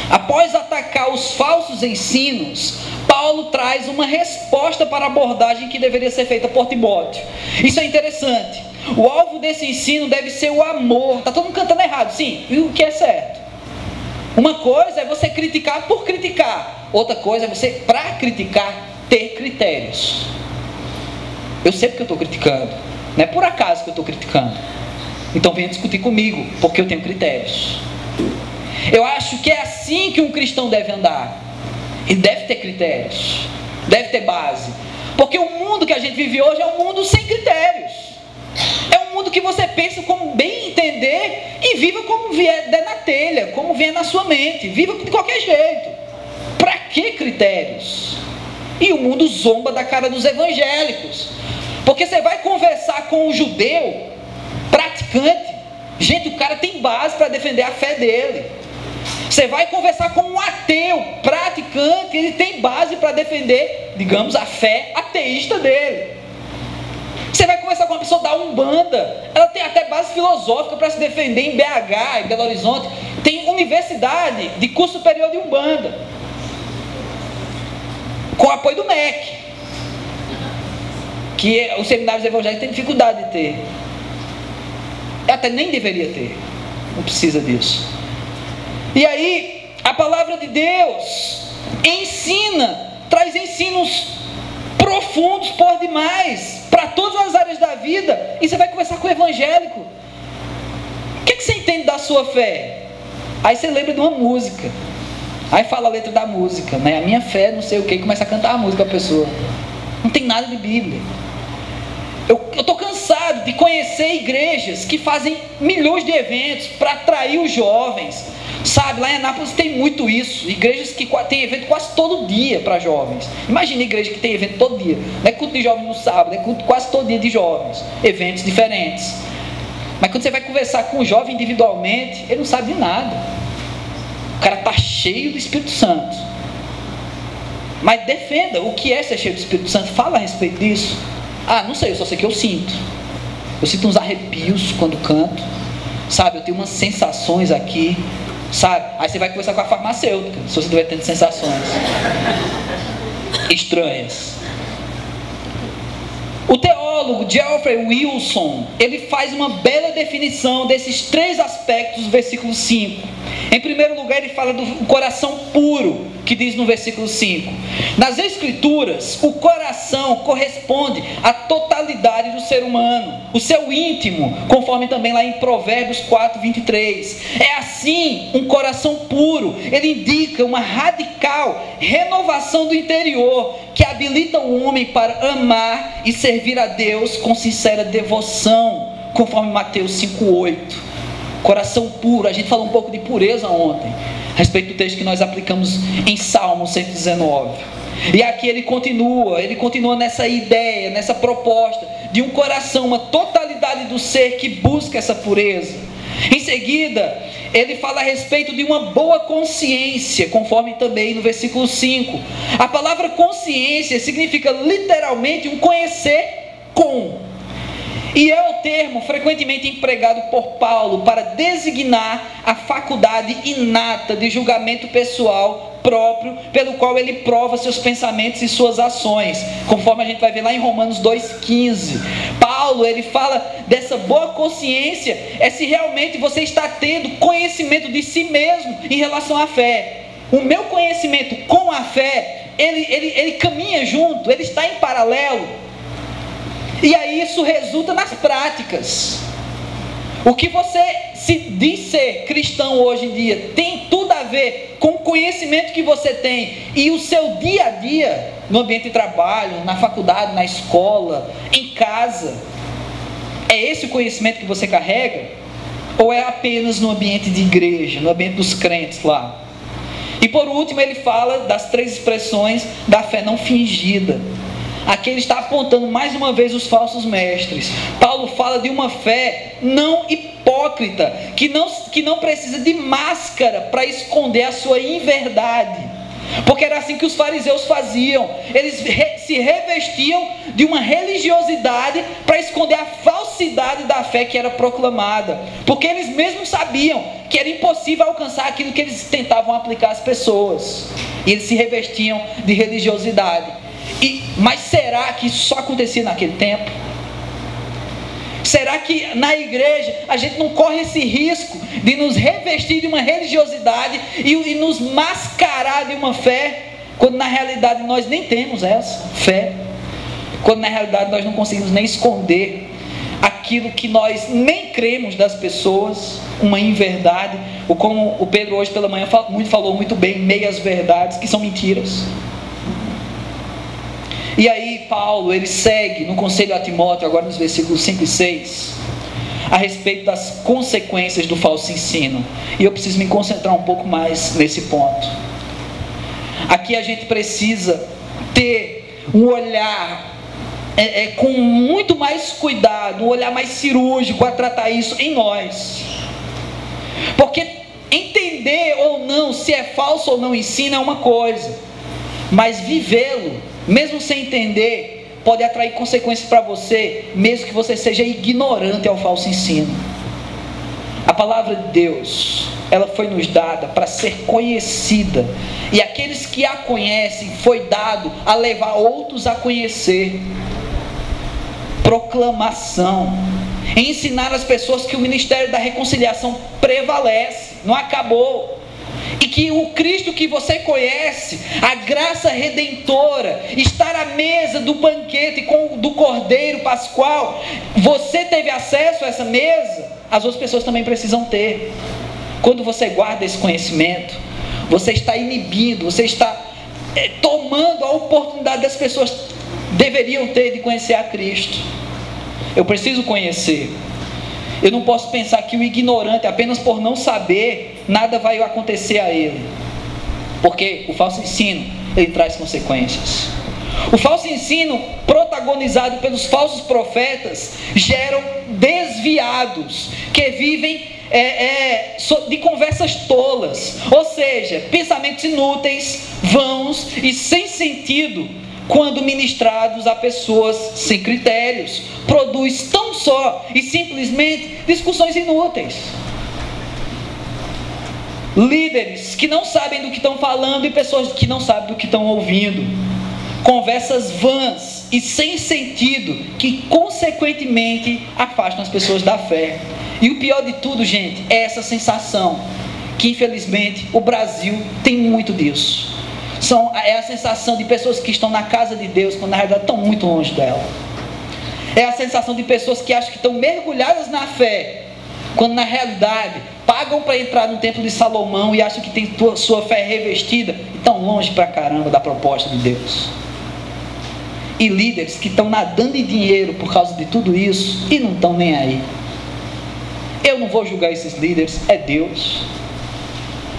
Speaker 2: Após atacar os falsos ensinos, Paulo traz uma resposta para a abordagem que deveria ser feita por Timóteo. Isso é interessante. O alvo desse ensino deve ser o amor. Está todo mundo cantando errado, sim. E o que é certo? Uma coisa é você criticar por criticar. Outra coisa é você, para criticar, ter critérios. Eu sei porque eu estou criticando. Não é por acaso que eu estou criticando. Então venha discutir comigo, porque eu tenho critérios. Eu acho que é assim que um cristão deve andar. E deve ter critérios. Deve ter base. Porque o mundo que a gente vive hoje é um mundo sem critérios. É um mundo que você pensa como bem entender e viva como vier der na telha, como vier na sua mente. Viva de qualquer jeito. Para que critérios? E o mundo zomba da cara dos evangélicos. Porque você vai conversar com um judeu praticante, gente, o cara tem base para defender a fé dele. Você vai conversar com um ateu praticante, ele tem base para defender, digamos, a fé ateísta dele. Você vai conversar com uma pessoa da Umbanda, ela tem até base filosófica para se defender em BH, em Belo Horizonte. Tem universidade de curso superior de Umbanda, com apoio do MEC, que os seminários evangélicos têm dificuldade de ter. Até nem deveria ter, não precisa disso. E aí, a palavra de Deus ensina, traz ensinos profundos por demais, para todas as áreas da vida. E você vai conversar com o evangélico, o que você entende da sua fé? Aí você lembra de uma música, aí fala a letra da música, né? A minha fé, não sei o que, e começa a cantar a música a pessoa. Não tem nada de Bíblia. Eu estou cansado de conhecer igrejas que fazem milhões de eventos para atrair os jovens. Sabe, lá em Anápolis tem muito isso. Igrejas que tem evento quase todo dia para jovens. Imagina igreja que tem evento todo dia. Não é culto de jovens no sábado, é culto quase todo dia de jovens. Eventos diferentes. Mas quando você vai conversar com o jovem individualmente, ele não sabe de nada. O cara está cheio do Espírito Santo. Mas defenda o que é ser cheio do Espírito Santo. Fala a respeito disso. Ah, não sei, eu só sei que eu sinto. Eu sinto uns arrepios quando canto. Sabe, eu tenho umas sensações aqui. Sabe, aí você vai conversar com a farmacêutica, se você estiver tendo sensações estranhas. O teólogo Geoffrey Wilson, ele faz uma bela definição desses três aspectos do versículo 5. Em primeiro lugar, ele fala do coração puro, que diz no versículo 5. Nas Escrituras, o coração corresponde à totalidade do ser humano, o seu íntimo, conforme também lá em Provérbios 4, 23. É assim, um coração puro, ele indica uma radical renovação do interior, que habilita o homem para amar e servir a Deus com sincera devoção, conforme Mateus 5:8. Coração puro, a gente falou um pouco de pureza ontem, a respeito do texto que nós aplicamos em Salmo 119. E aqui ele continua nessa ideia, nessa proposta de um coração, uma totalidade do ser que busca essa pureza. Em seguida, ele fala a respeito de uma boa consciência, conforme também no versículo 5. A palavra consciência significa literalmente um conhecer com. E é o termo frequentemente empregado por Paulo para designar a faculdade inata de julgamento pessoal próprio, pelo qual ele prova seus pensamentos e suas ações, conforme a gente vai ver lá em Romanos 2,15. Paulo, ele fala dessa boa consciência, é se realmente você está tendo conhecimento de si mesmo em relação à fé. O meu conhecimento com a fé, ele caminha junto, ele está em paralelo. E aí isso resulta nas práticas. O que você se diz ser cristão hoje em dia tem tudo a ver com o conhecimento que você tem e o seu dia a dia, no ambiente de trabalho, na faculdade, na escola, em casa. É esse o conhecimento que você carrega? Ou é apenas no ambiente de igreja, no ambiente dos crentes lá? E por último ele fala das três expressões da fé não fingida. Aqui ele está apontando mais uma vez os falsos mestres. Paulo fala de uma fé não hipócrita, que não precisa de máscara para esconder a sua inverdade. Porque era assim que os fariseus faziam. Eles se revestiam de uma religiosidade para esconder a falsidade da fé que era proclamada. Porque eles mesmos sabiam que era impossível alcançar aquilo que eles tentavam aplicar às pessoas. E eles se revestiam de religiosidade. Mas será que isso só acontecia naquele tempo? Será que na igreja a gente não corre esse risco de nos revestir de uma religiosidade e nos mascarar de uma fé, quando na realidade nós nem temos essa fé? Quando na realidade nós não conseguimos nem esconder aquilo que nós nem cremos das pessoas, uma inverdade, ou como o Pedro hoje pela manhã falou muito bem, meias verdades, que são mentiras. E aí Paulo, ele segue no conselho a Timóteo, agora nos versículos 5 e 6, a respeito das consequências do falso ensino. E eu preciso me concentrar um pouco mais nesse ponto. Aqui a gente precisa ter um olhar com muito mais cuidado, um olhar mais cirúrgico a tratar isso em nós. Porque entender ou não se é falso ou não ensino é uma coisa, mas vivê-lo, mesmo sem entender, pode atrair consequências para você, mesmo que você seja ignorante ao falso ensino. A palavra de Deus, ela foi nos dada para ser conhecida, e aqueles que a conhecem, foi dado a levar outros a conhecer. Proclamação, ensinar as pessoas que o ministério da reconciliação prevalece, não acabou, e que o Cristo que você conhece, a graça redentora, estar à mesa do banquete do Cordeiro Pascual, você teve acesso a essa mesa, as outras pessoas também precisam ter. Quando você guarda esse conhecimento, você está inibindo, você está tomando a oportunidade das pessoas deveriam ter de conhecer a Cristo. Eu preciso conhecer. Eu não posso pensar que o ignorante, apenas por não saber, nada vai acontecer a ele, porque o falso ensino, ele traz consequências. O falso ensino, protagonizado pelos falsos profetas, geram desviados que vivem de conversas tolas, ou seja, pensamentos inúteis, vãos e sem sentido, quando ministrados a pessoas sem critérios, produz tão só e simplesmente discussões inúteis. Líderes que não sabem do que estão falando e pessoas que não sabem do que estão ouvindo. Conversas vãs e sem sentido que consequentemente afastam as pessoas da fé. E o pior de tudo, gente, é essa sensação que infelizmente o Brasil tem muito disso. É a sensação de pessoas que estão na casa de Deus, quando na realidade estão muito longe dela. É a sensação de pessoas que acham que estão mergulhadas na fé, quando na realidade pagam para entrar no templo de Salomão e acham que tem sua fé revestida e estão longe pra caramba da proposta de Deus. E líderes que estão nadando em dinheiro por causa de tudo isso e não estão nem aí. Eu não vou julgar esses líderes, é Deus.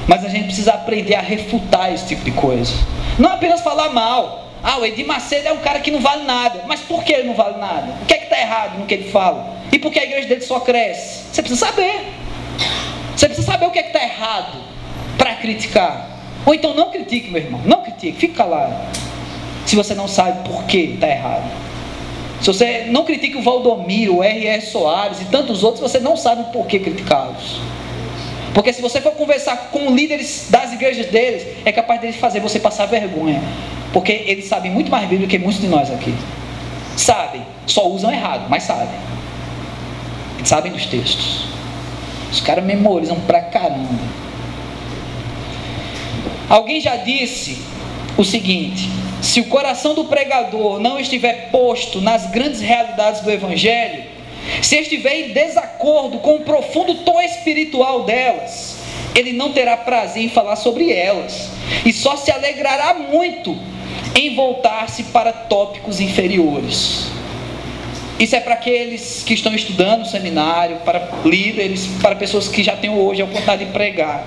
Speaker 2: Mas a gente precisa aprender a refutar esse tipo de coisa. Não apenas falar mal. O Edir Macedo é um cara que não vale nada. Mas por que ele não vale nada? O que é que está errado no que ele fala? E por que a igreja dele só cresce? Você precisa saber. Você precisa saber o que é que está errado para criticar. Ou então não critique, meu irmão. Não critique, fique calado. Se você não sabe por que está errado. Se você não critica o Valdomiro, o R.R. Soares e tantos outros, você não sabe por que criticá-los. Porque se você for conversar com líderes das igrejas deles, é capaz deles fazer você passar vergonha. Porque eles sabem muito mais Bíblia que muitos de nós aqui. Sabem, só usam errado, mas sabem. Eles sabem dos textos. Os caras memorizam pra caramba. Alguém já disse o seguinte: se o coração do pregador não estiver posto nas grandes realidades do Evangelho, se estiver em desacordo com o profundo tom espiritual delas, ele não terá prazer em falar sobre elas, e só se alegrará muito em voltar-se para tópicos inferiores. Isso é para aqueles que estão estudando no seminário, para líderes, para pessoas que já têm hoje a oportunidade de pregar.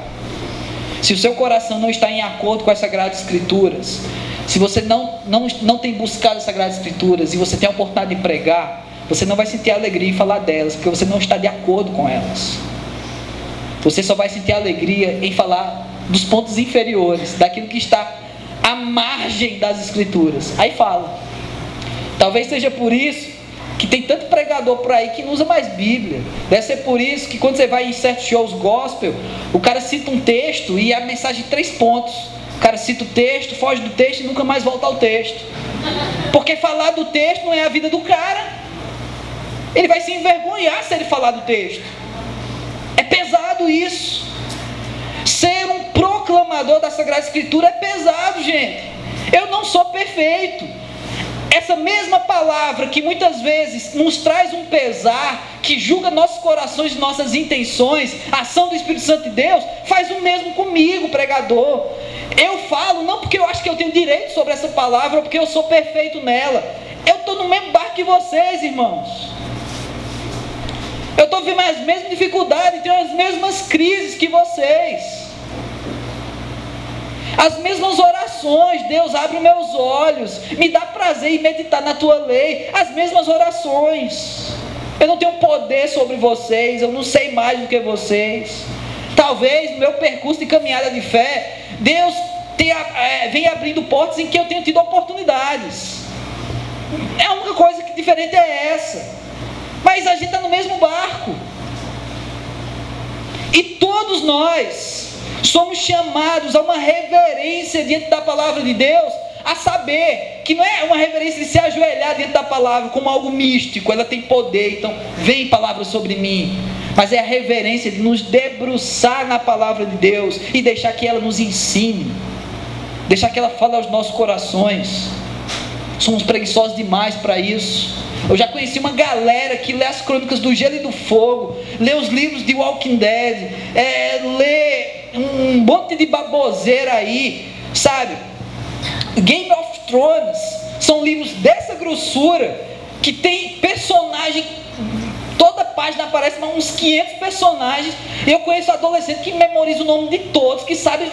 Speaker 2: Se o seu coração não está em acordo com as Sagradas Escrituras, se você não tem buscado as Sagradas Escrituras e você tem a oportunidade de pregar, você não vai sentir alegria em falar delas, porque você não está de acordo com elas. Você só vai sentir alegria em falar dos pontos inferiores, daquilo que está à margem das Escrituras. Aí fala. Talvez seja por isso que tem tanto pregador por aí que não usa mais Bíblia. Deve ser por isso que quando você vai em certos shows gospel, o cara cita um texto e a mensagem de 3 pontos. O cara cita o texto, foge do texto e nunca mais volta ao texto. Porque falar do texto não é a vida do cara. Ele vai se envergonhar se ele falar do texto. É pesado isso. Ser um proclamador da Sagrada Escritura é pesado, gente. Eu não sou perfeito. Essa mesma palavra que muitas vezes nos traz um pesar, que julga nossos corações e nossas intenções, a ação do Espírito Santo de Deus, faz o mesmo comigo, pregador. Eu falo não porque eu acho que eu tenho direito sobre essa palavra, ou porque eu sou perfeito nela. Eu estou no mesmo barco que vocês, irmãos. Eu estou vivendo as mesmas dificuldades, tenho as mesmas crises que vocês. As mesmas orações, Deus abre os meus olhos, me dá prazer em meditar na tua lei. As mesmas orações. Eu não tenho poder sobre vocês, eu não sei mais do que vocês. Talvez no meu percurso de caminhada de fé, Deus venha abrindo portas em que eu tenho tido oportunidades. A única coisa que diferente é essa. Mas a gente está no mesmo barco. E todos nós somos chamados a uma reverência diante da palavra de Deus, a saber que não é uma reverência de se ajoelhar diante da palavra como algo místico, ela tem poder, então vem palavra sobre mim, mas é a reverência de nos debruçar na palavra de Deus e deixar que ela nos ensine, deixar que ela fale aos nossos corações. Somos preguiçosos demais para isso. Eu já conheci uma galera que lê as Crônicas do Gelo e do Fogo, lê os livros de Walking Dead, lê um monte de baboseira aí, sabe? Game of Thrones, são livros dessa grossura, que tem personagem, toda página aparece uns 500 personagens. Eu conheço adolescente que memoriza o nome de todos, que sabe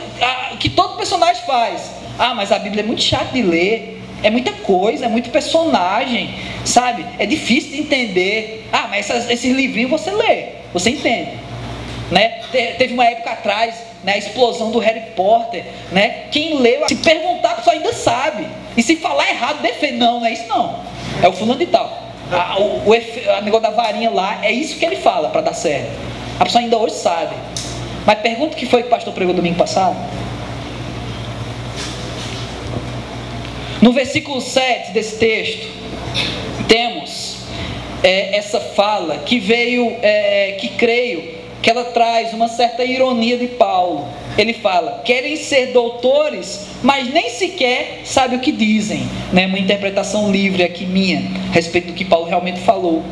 Speaker 2: que todo personagem faz. Mas a Bíblia é muito chata de ler. É muita coisa, é muito personagem, sabe? É difícil de entender. Mas esses livrinhos você lê, você entende, né? Teve uma época atrás, né, a explosão do Harry Potter, né? Quem leu, se perguntar, a pessoa ainda sabe. E se falar errado, defende. Não é isso não. É o fulano de tal. O negócio da varinha lá, é isso que ele fala para dar certo. A pessoa ainda hoje sabe. Mas pergunta o que foi que o pastor pregou domingo passado. No versículo 7 desse texto, temos essa fala que veio, que creio que ela traz uma certa ironia de Paulo. Ele fala: querem ser doutores, mas nem sequer sabem o que dizem, né? Uma interpretação livre aqui minha, a respeito do que Paulo realmente falou.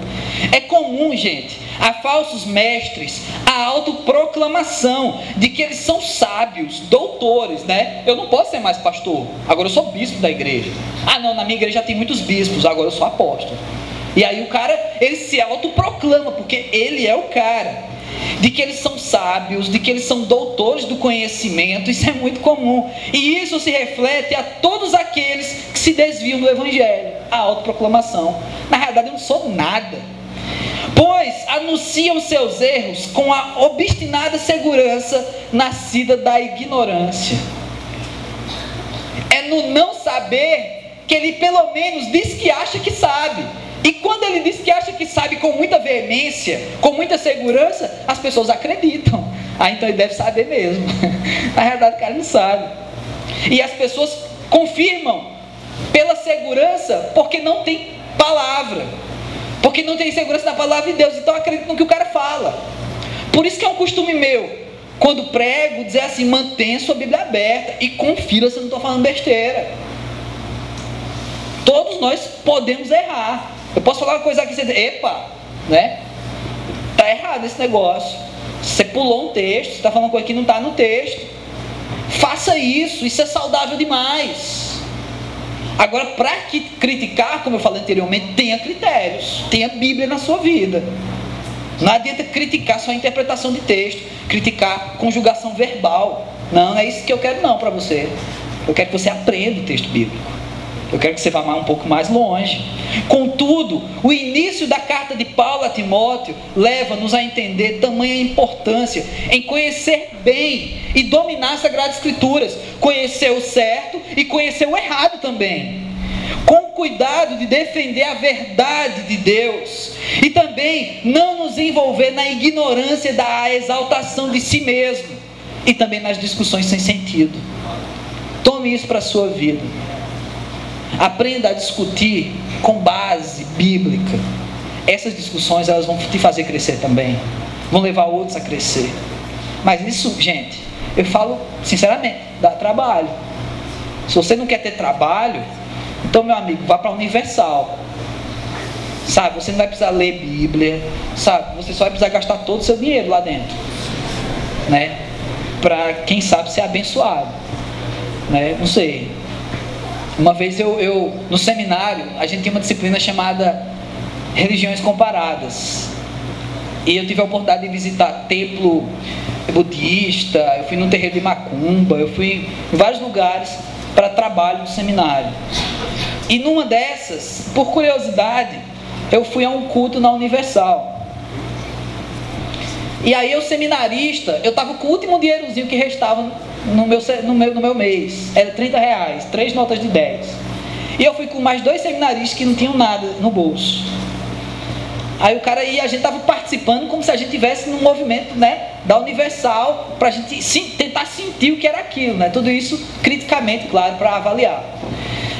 Speaker 2: É comum, gente, a falsos mestres, a autoproclamação de que eles são sábios, doutores, né? Eu não posso ser mais pastor, agora eu sou bispo da igreja. Não, na minha igreja já tem muitos bispos, agora eu sou apóstolo. E aí o cara, ele se autoproclama, porque ele é o cara. De que eles são sábios, de que eles são doutores do conhecimento. Isso é muito comum. E isso se reflete a todos aqueles que se desviam do evangelho. A autoproclamação. Na realidade eu não sou nada. Pois anunciam seus erros com a obstinada segurança nascida da ignorância. É no não saber que ele pelo menos diz que acha que sabe. E quando ele diz que acha que sabe com muita veemência, com muita segurança, as pessoas acreditam. Então ele deve saber mesmo. Na realidade o cara não sabe. E as pessoas confirmam pela segurança, porque não tem palavra. Porque não tem segurança na palavra de Deus. Então acreditam no que o cara fala. Por isso que é um costume meu, quando prego, dizer assim: mantenha sua Bíblia aberta e confira se eu não estou falando besteira. Todos nós podemos errar. Eu posso falar uma coisa aqui e você diz: epa, né? Está errado esse negócio. Você pulou um texto, você está falando uma coisa que não está no texto. Faça isso é saudável demais. Agora, para criticar, como eu falei anteriormente, tenha critérios, tenha Bíblia na sua vida. Não adianta criticar só a interpretação de texto, criticar conjugação verbal. Não é isso que eu quero não para você. Eu quero que você aprenda o texto bíblico. Eu quero que você vá um pouco mais longe. Contudo, o início da carta de Paulo a Timóteo leva-nos a entender tamanha importância em conhecer bem e dominar as Sagradas Escrituras, conhecer o certo e conhecer o errado também, com cuidado de defender a verdade de Deus e também não nos envolver na ignorância da exaltação de si mesmo e também nas discussões sem sentido. Tome isso para a sua vida. Aprenda a discutir com base bíblica. Essas discussões, elas vão te fazer crescer também, vão levar outros a crescer. Mas isso, gente, eu falo sinceramente, dá trabalho. Se você não quer ter trabalho, então, meu amigo, vá para a Universal, sabe? Você não vai precisar ler Bíblia, sabe? Você só vai precisar gastar todo o seu dinheiro lá dentro, né? Para, quem sabe, ser abençoado, né? Não sei. Uma vez eu no seminário, a gente tinha uma disciplina chamada Religiões Comparadas. E eu tive a oportunidade de visitar templo budista, eu fui num terreiro de macumba, eu fui em vários lugares para trabalho do seminário. E numa dessas, por curiosidade, eu fui a um culto na Universal. E aí eu, seminarista, eu estava com o último dinheirozinho que restava no meu mês. Era R$30, 3 notas de 10. E eu fui com mais 2 seminaristas que não tinham nada no bolso. Aí o cara ia, a gente estava participando como se a gente estivesse num movimento, né, da Universal, para a gente tentar sentir o que era aquilo, né? Tudo isso criticamente, claro, para avaliar.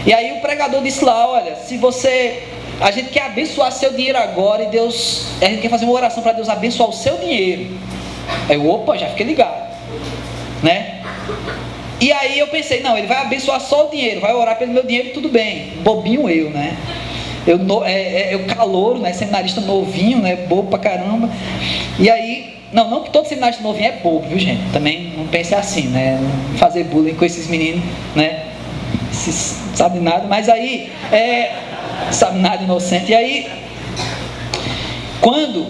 Speaker 2: E aí o pregador disse lá, olha, se você... A gente quer abençoar seu dinheiro agora e Deus... A gente quer fazer uma oração para Deus abençoar o seu dinheiro. Aí eu, opa, já fiquei ligado, né? E aí eu pensei, não, ele vai abençoar só o dinheiro, vai orar pelo meu dinheiro, tudo bem. Bobinho eu, né? Eu calouro, né? Seminarista novinho, né? Bobo pra caramba. E aí... Não que todo seminarista novinho é bobo, viu, gente? Também não pense assim, né? Não fazer bullying com esses meninos, né? Esses não sabem nada, mas aí... sabe nada, inocente. E aí, quando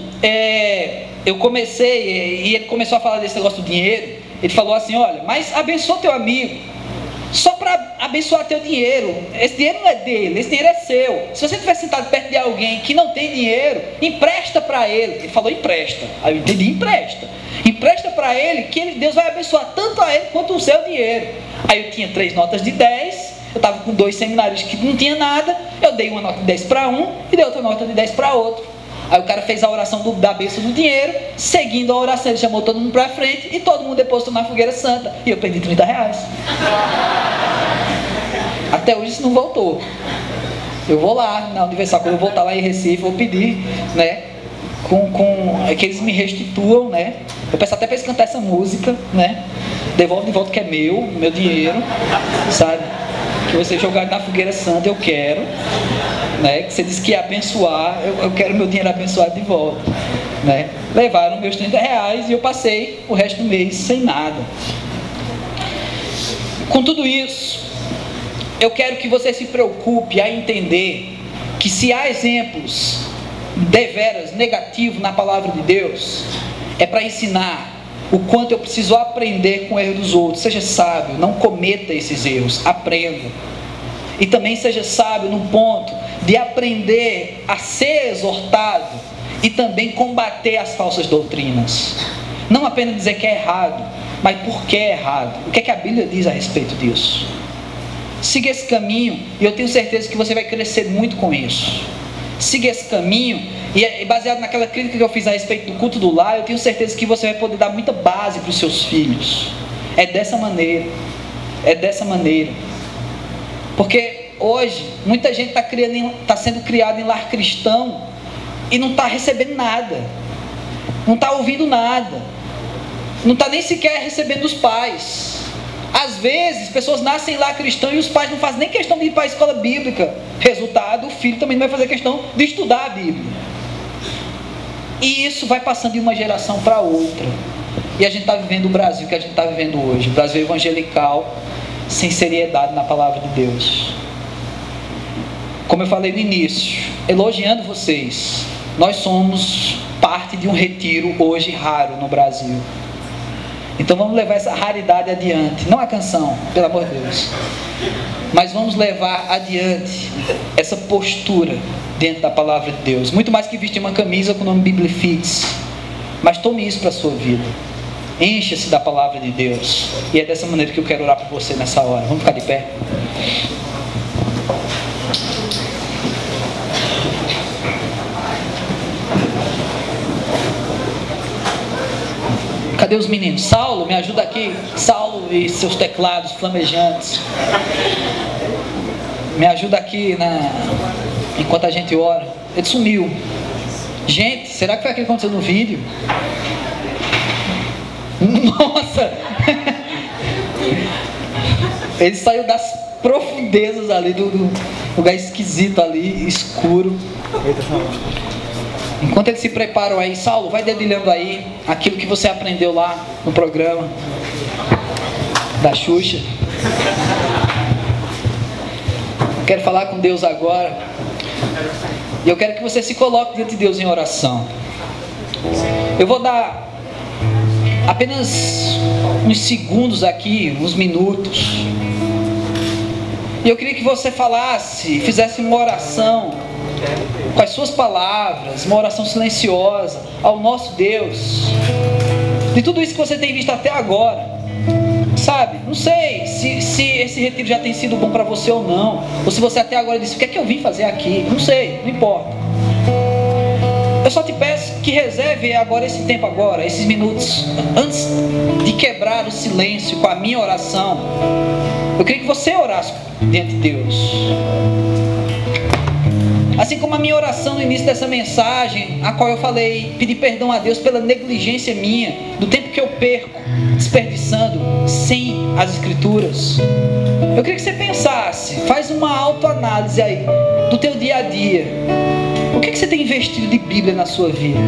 Speaker 2: eu comecei, e ele começou a falar desse negócio do dinheiro, ele falou assim, olha, mas abençoa teu amigo, só para abençoar teu dinheiro. Esse dinheiro não é dele, esse dinheiro é seu. Se você estiver sentado perto de alguém que não tem dinheiro, empresta para ele. Ele falou empresta, aí eu entendi, empresta para ele, que Deus vai abençoar tanto a ele quanto o seu dinheiro. Aí eu tinha 3 notas de 10, eu estava com 2 seminários que não tinha nada, eu dei uma nota de 10 para um e dei outra nota de 10 para outro. Aí o cara fez a oração da bênção do dinheiro, seguindo a oração, ele chamou todo mundo para frente e todo mundo depositou na fogueira santa. E eu perdi R$30. Até hoje isso não voltou. Eu vou lá na Universal, quando eu voltar lá em Recife, vou pedir, né, que eles me restituam, né. Eu peço até para eles cantar essa música, né. Devolve de volta que é meu dinheiro, sabe? Que você jogar na fogueira santa, eu quero, né? Que você disse que ia abençoar, eu quero meu dinheiro abençoado de volta, né? Levaram meus R$30 e eu passei o resto do mês sem nada. Com tudo isso, eu quero que você se preocupe a entender que se há exemplos deveras negativos na palavra de Deus, é para ensinar o quanto eu preciso aprender com o erro dos outros. Seja sábio, não cometa esses erros, aprenda. E também seja sábio no ponto de aprender a ser exortado e também combater as falsas doutrinas. Não apenas dizer que é errado, mas por que é errado. O que é que a Bíblia diz a respeito disso? Siga esse caminho e eu tenho certeza que você vai crescer muito com isso. Siga esse caminho e baseado naquela crítica que eu fiz a respeito do culto do lar, eu tenho certeza que você vai poder dar muita base para os seus filhos. É dessa maneira. Porque hoje muita gente está sendo criada em lar cristão e não está recebendo nada, não está ouvindo nada, não está nem sequer recebendo os pais. Às vezes pessoas nascem lá cristão e os pais não fazem nem questão de ir para a escola bíblica. Resultado, o filho também não vai fazer questão de estudar a Bíblia. E isso vai passando de uma geração para outra. E a gente está vivendo o Brasil que a gente está vivendo hoje, o Brasil evangelical, sem seriedade na palavra de Deus. Como eu falei no início, elogiando vocês, nós somos parte de um retiro hoje raro no Brasil. Então vamos levar essa raridade adiante. Não a canção, pelo amor de Deus, mas vamos levar adiante essa postura dentro da palavra de Deus. Muito mais que vestir uma camisa com o nome Biblifix, mas tome isso para a sua vida. Encha-se da palavra de Deus. E é dessa maneira que eu quero orar por você nessa hora. Vamos ficar de pé? Cadê os meninos? Saulo, me ajuda aqui. Saulo e seus teclados flamejantes. Me ajuda aqui enquanto a gente ora. Ele sumiu. Gente, será que foi aquilo que aconteceu no vídeo? Nossa! Ele saiu das profundezas ali, do lugar esquisito ali, escuro. Enquanto eles se preparam aí, Saulo, vai dedilhando aí aquilo que você aprendeu lá no programa da Xuxa. Quero falar com Deus agora. E eu quero que você se coloque diante de Deus em oração. Eu vou dar apenas uns segundos aqui, uns minutos. E eu queria que você falasse, fizesse uma oração com as suas palavras, uma oração silenciosa ao nosso Deus, de tudo isso que você tem visto até agora. Sabe, não sei se esse retiro já tem sido bom para você ou não, ou se você até agora disse, o que é que eu vim fazer aqui? Não sei, não importa. Eu só te peço que reserve agora esse tempo agora, esses minutos, antes de quebrar o silêncio com a minha oração. Eu queria que você orasse diante de Deus. Assim como a minha oração no início dessa mensagem, a qual eu falei, pedi perdão a Deus pela negligência minha, do tempo que eu perco, desperdiçando sem as Escrituras. Eu queria que você pensasse, faz uma autoanálise aí, do teu dia a dia. O que você tem investido de Bíblia na sua vida?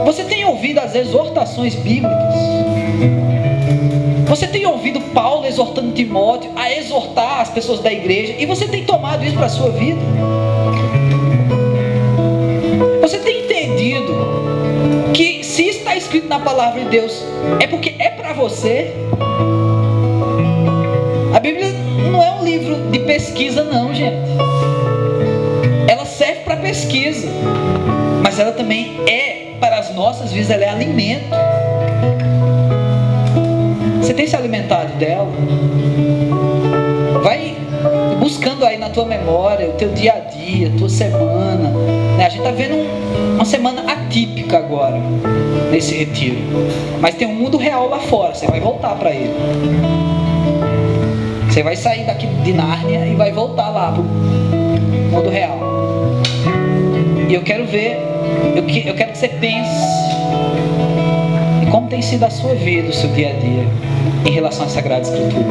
Speaker 2: Você tem ouvido as exortações bíblicas? Você tem ouvido Paulo exortando Timóteo a exortar as pessoas da igreja, e você tem tomado isso para a sua vida? Você tem entendido que se isso está escrito na palavra de Deus, é porque é para você? A Bíblia não é um livro de pesquisa não, gente. Ela serve para pesquisa, mas ela também é para as nossas vidas, ela é alimento. Você tem se alimentado dela? Vai buscando aí na tua memória o teu dia a dia, a tua semana, né? A gente está vendo uma semana atípica agora nesse retiro, mas tem um mundo real lá fora. Você vai voltar para ele. Você vai sair daqui de Nárnia e vai voltar lá para o mundo real. E eu quero ver, eu quero que você pense como tem sido a sua vida, o seu dia a dia, em relação à Sagrada Escritura.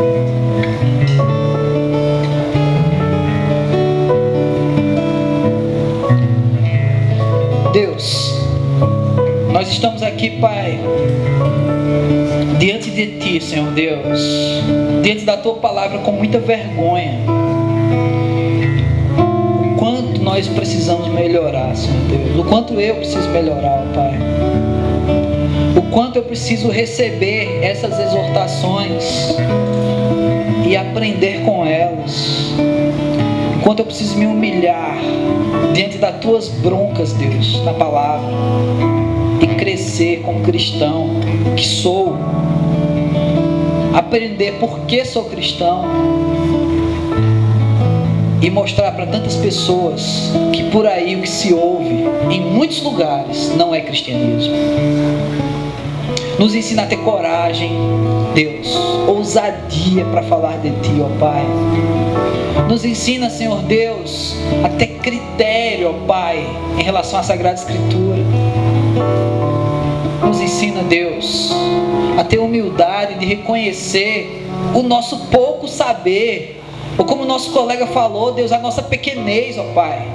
Speaker 2: Deus, nós estamos aqui, Pai, diante de Ti, Senhor Deus, diante da Tua Palavra com muita vergonha. O quanto nós precisamos melhorar, Senhor Deus, o quanto eu preciso melhorar, Pai. O quanto eu preciso receber essas exortações e aprender com elas. O quanto eu preciso me humilhar diante das tuas broncas, Deus, na palavra, e crescer como cristão que sou. Aprender por que sou cristão e mostrar para tantas pessoas que por aí o que se ouve em muitos lugares não é cristianismo. Nos ensina a ter coragem, Deus, ousadia para falar de Ti, ó Pai. Nos ensina, Senhor Deus, a ter critério, ó Pai, em relação à Sagrada Escritura. Nos ensina, Deus, a ter humildade de reconhecer o nosso pouco saber, ou como o nosso colega falou, Deus, a nossa pequenez, ó Pai.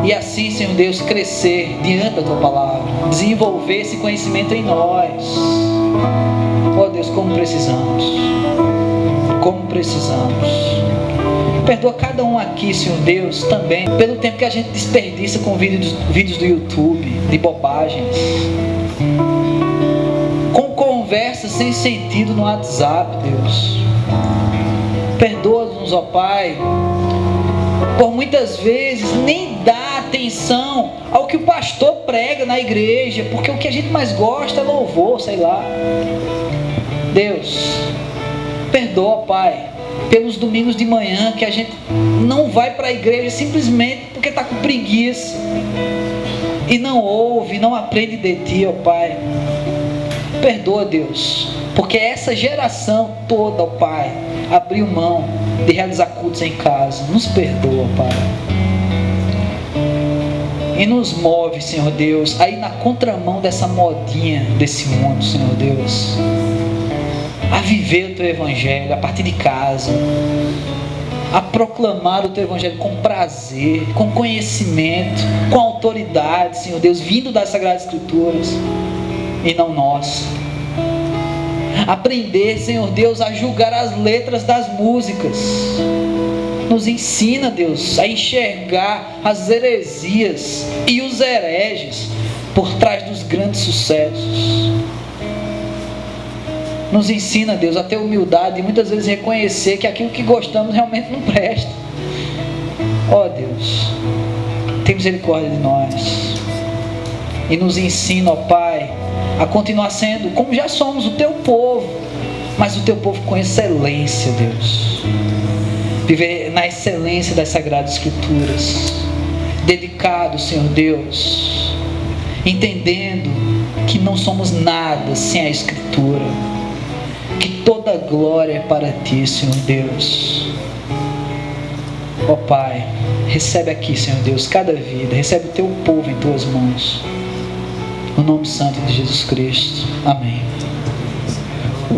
Speaker 2: E assim, Senhor Deus, crescer diante da Tua Palavra, desenvolver esse conhecimento em nós. Oh Deus, como precisamos. Como precisamos. Perdoa cada um aqui, Senhor Deus, também pelo tempo que a gente desperdiça com vídeos do YouTube, de bobagens, com conversas sem sentido no WhatsApp, Deus. Perdoa-nos, ó Pai, por muitas vezes nem dar atenção ao que o pastor prega na igreja, porque o que a gente mais gosta é louvor, sei lá. Deus, perdoa, Pai, pelos domingos de manhã que a gente não vai para a igreja simplesmente porque está com preguiça e não ouve, não aprende de Ti, ó Pai. Perdoa, Deus, porque essa geração toda, ó Pai, abriu mão de realizar cultos em casa. Nos perdoa, Pai. E nos move, Senhor Deus, aí na contramão dessa modinha desse mundo, Senhor Deus, a viver o Teu Evangelho a partir de casa, a proclamar o Teu Evangelho com prazer, com conhecimento, com autoridade, Senhor Deus, vindo das Sagradas Escrituras e não nossa. Aprender, Senhor Deus, a julgar as letras das músicas. Nos ensina, Deus, a enxergar as heresias e os hereges por trás dos grandes sucessos. Nos ensina, Deus, a ter humildade e muitas vezes reconhecer que aquilo que gostamos realmente não presta. Ó Deus, tem misericórdia de nós. E nos ensina, ó Pai, a continuar sendo como já somos, o Teu povo, mas o Teu povo com excelência, Deus. Viver na excelência das Sagradas Escrituras, dedicado, Senhor Deus, entendendo que não somos nada sem a Escritura, que toda glória é para Ti, Senhor Deus. Ó Pai, recebe aqui, Senhor Deus, cada vida, recebe o Teu povo em Tuas mãos, no nome santo de Jesus Cristo, amém.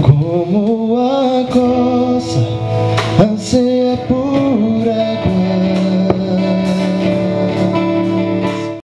Speaker 3: Como a costa anseia